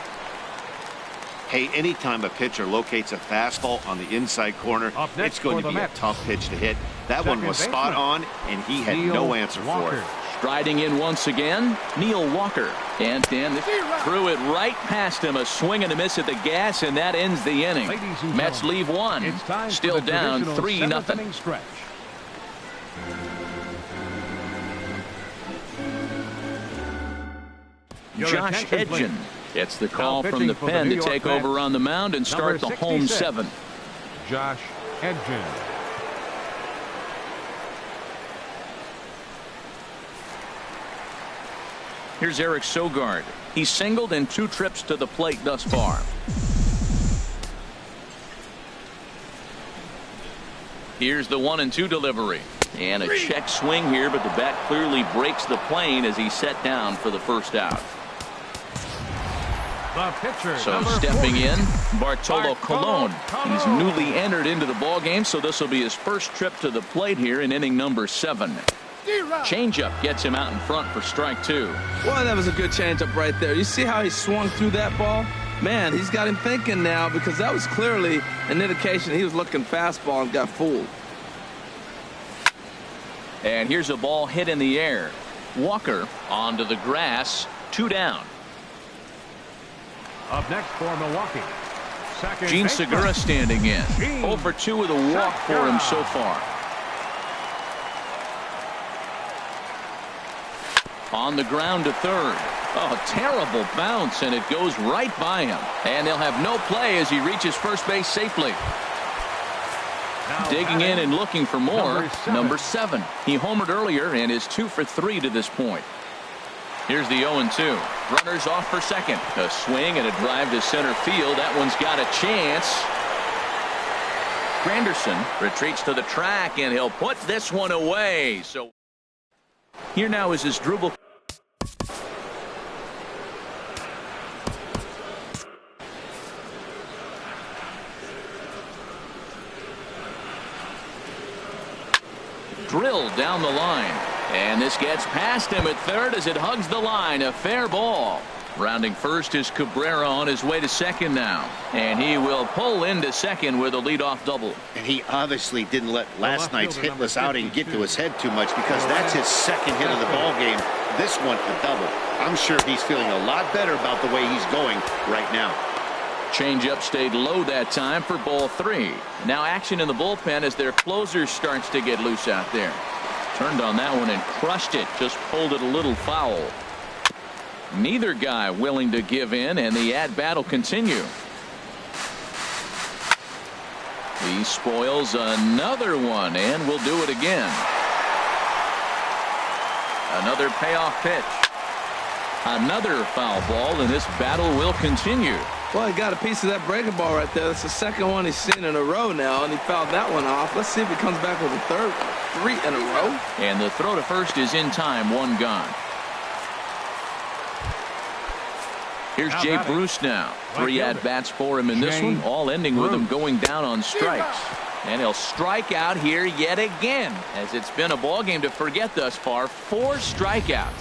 Hey, anytime a pitcher locates a fastball on the inside corner, it's going to be a tough pitch to hit. That one was spot on, and he had no answer for it. Striding in once again, Neil Walker. And Dan threw it right past him. A swing and a miss at the gas, and that ends the inning. Mets leave 1. Still down 3-0. Josh Edgen gets the call from the pen to take over on the mound and start the home 7th. Josh Edgen. Here's Eric Sogard. He's singled in 2 trips to the plate thus far. Here's the 1-2 delivery. And a check swing here, but the bat clearly breaks the plane as he's set down for the first out. So stepping in, Bartolo Colon. He's newly entered into the ball game, so this will be his first trip to the plate here in inning number 7. Changeup gets him out in front for strike 2. Well, that was a good changeup right there. You see how he swung through that ball? Man, he's got him thinking now, because that was clearly an indication he was looking fastball and got fooled. And here's a ball hit in the air. Walker onto the grass. 2 down. Up next for Milwaukee, second Gene baseman, Segura standing in. Gene 0 for 2 with a walk for him so far. On the ground to third. Oh, terrible bounce, and it goes right by him. And they'll have no play as he reaches first base safely. Now Digging in and looking for more. number 7. He homered earlier and is 2 for 3 to this point. Here's the 0-2. Runners off for second. A swing and a drive to center field. That one's got a chance. Granderson retreats to the track, and he'll put this one away. So here now is his dribble. Drilled down the line, and this gets past him at third as it hugs the line. A fair ball. Rounding first is Cabrera on his way to second now, and he will pull into second with a leadoff double. And he obviously didn't let last night's hitless outing get to his head too much, because that's his second hit of the ball game. This one a double. I'm sure he's feeling a lot better about the way he's going right now. Changeup stayed low that time for ball 3. Now action in the bullpen as their closer starts to get loose out there. Turned on that one and crushed it. Just pulled it a little foul. Neither guy willing to give in, and the at-bat will continue. He spoils another one, and will do it again. Another payoff pitch. Another foul ball, and this battle will continue. Well, he got a piece of that breaking ball right there. That's the second one he's seen in a row now, and he fouled that one off. Let's see if he comes back with a third. 3 in a row. And the throw to first is in time. 1 gone. Here's Jay Bruce now. 3 at-bats for him in this one, all ending with him going down on strikes. And he'll strike out here yet again, as it's been a ball game to forget thus far. 4 strikeouts.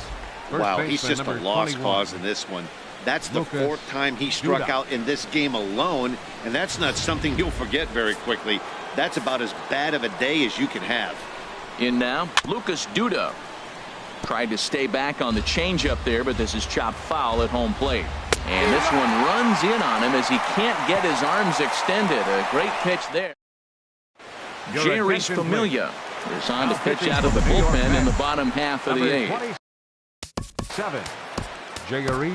Wow, he's just a lost cause in this one. That's the 4th time he struck out in this game alone, and that's not something you'll forget very quickly. That's about as bad of a day as you can have. In now, Lucas Duda. Tried to stay back on the changeup there, but this is chopped foul at home plate. And this one runs in on him as he can't get his arms extended. A great pitch there. Jerry Familia is on to pitch out of the bullpen in the bottom half of the 8th. 7. Jerry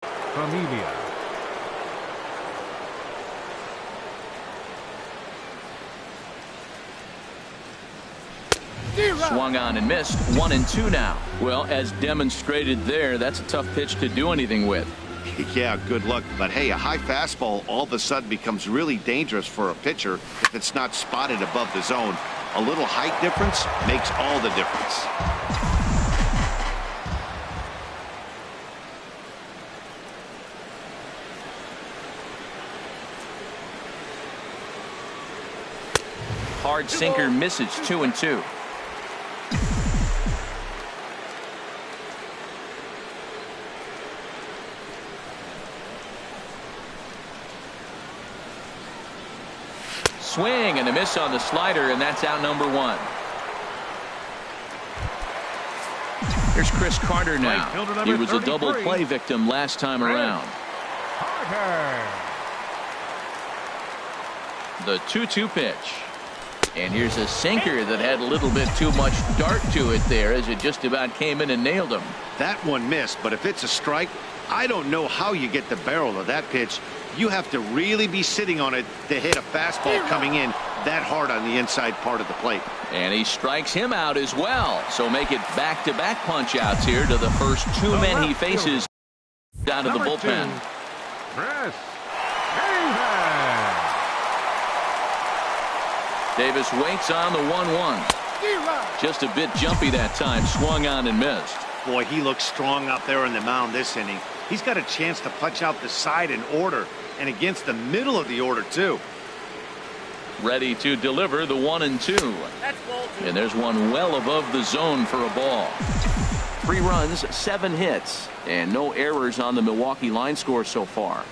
Familia. Swung on and missed. 1-2 now. Well, as demonstrated there, that's a tough pitch to do anything with. Yeah, good luck. But hey, a high fastball all of a sudden becomes really dangerous for a pitcher if it's not spotted above the zone. A little height difference makes all the difference. Hard sinker misses. 2-2. Swing and a miss on the slider, and that's out number 1. Here's Chris Carter now. He was a double play victim last time around. The 2-2 pitch. And here's a sinker that had a little bit too much dart to it there, as it just about came in and nailed him. That one missed, but if it's a strike, I don't know how you get the barrel of that pitch. You have to really be sitting on it to hit a fastball coming in that hard on the inside part of the plate. And he strikes him out as well. So make it back-to-back punch-outs here to the first 2 men he faces down to the bullpen. Davis waits on the 1-1. Just a bit jumpy that time. Swung on and missed. Boy, he looks strong out there in the mound this inning. He's got a chance to punch out the side in order, and against the middle of the order, too. Ready to deliver the 1-2. And there's one well above the zone for a ball. 3 runs, 7 hits, and no errors on the Milwaukee line score so far.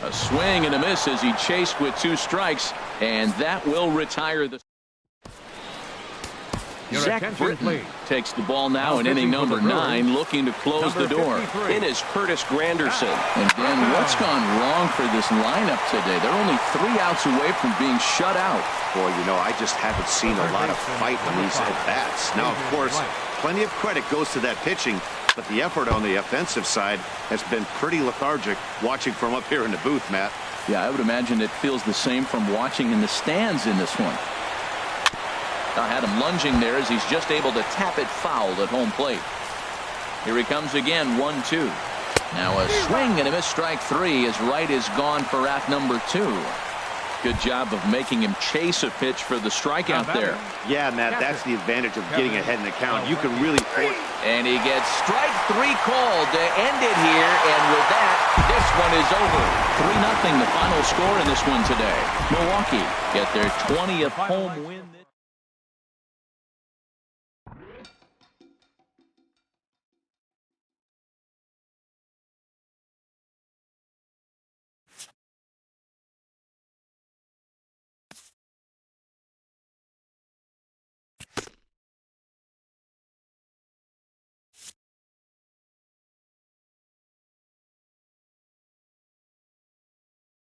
A swing and a miss as he chased with 2 strikes, and that will retire the Your Zach attention, Britton please. takes the ball now in inning pitching for number the Brewers, 9, looking to close the door. 53. In is Curtis Granderson. And then what's gone wrong for this lineup today? They're only 3 outs away from being shut out. Boy, you know, I just haven't seen a lot of fight in these at-bats. Now, of course, plenty of credit goes to that pitching, but the effort on the offensive side has been pretty lethargic watching from up here in the booth, Matt. Yeah, I would imagine it feels the same from watching in the stands in this one. I had him lunging there as he's just able to tap it foul at home plate. Here he comes again, 1-2. Now a swing and a miss, strike 3 as Wright is gone for at number 2. Good job of making him chase a pitch for the strikeout there. Yeah, Matt, that's the advantage of getting ahead in the count. You can really force. And he gets strike 3 called to end it here, and with that, this one is over. 3-0 the final score in this one today. Milwaukee get their 20th home win.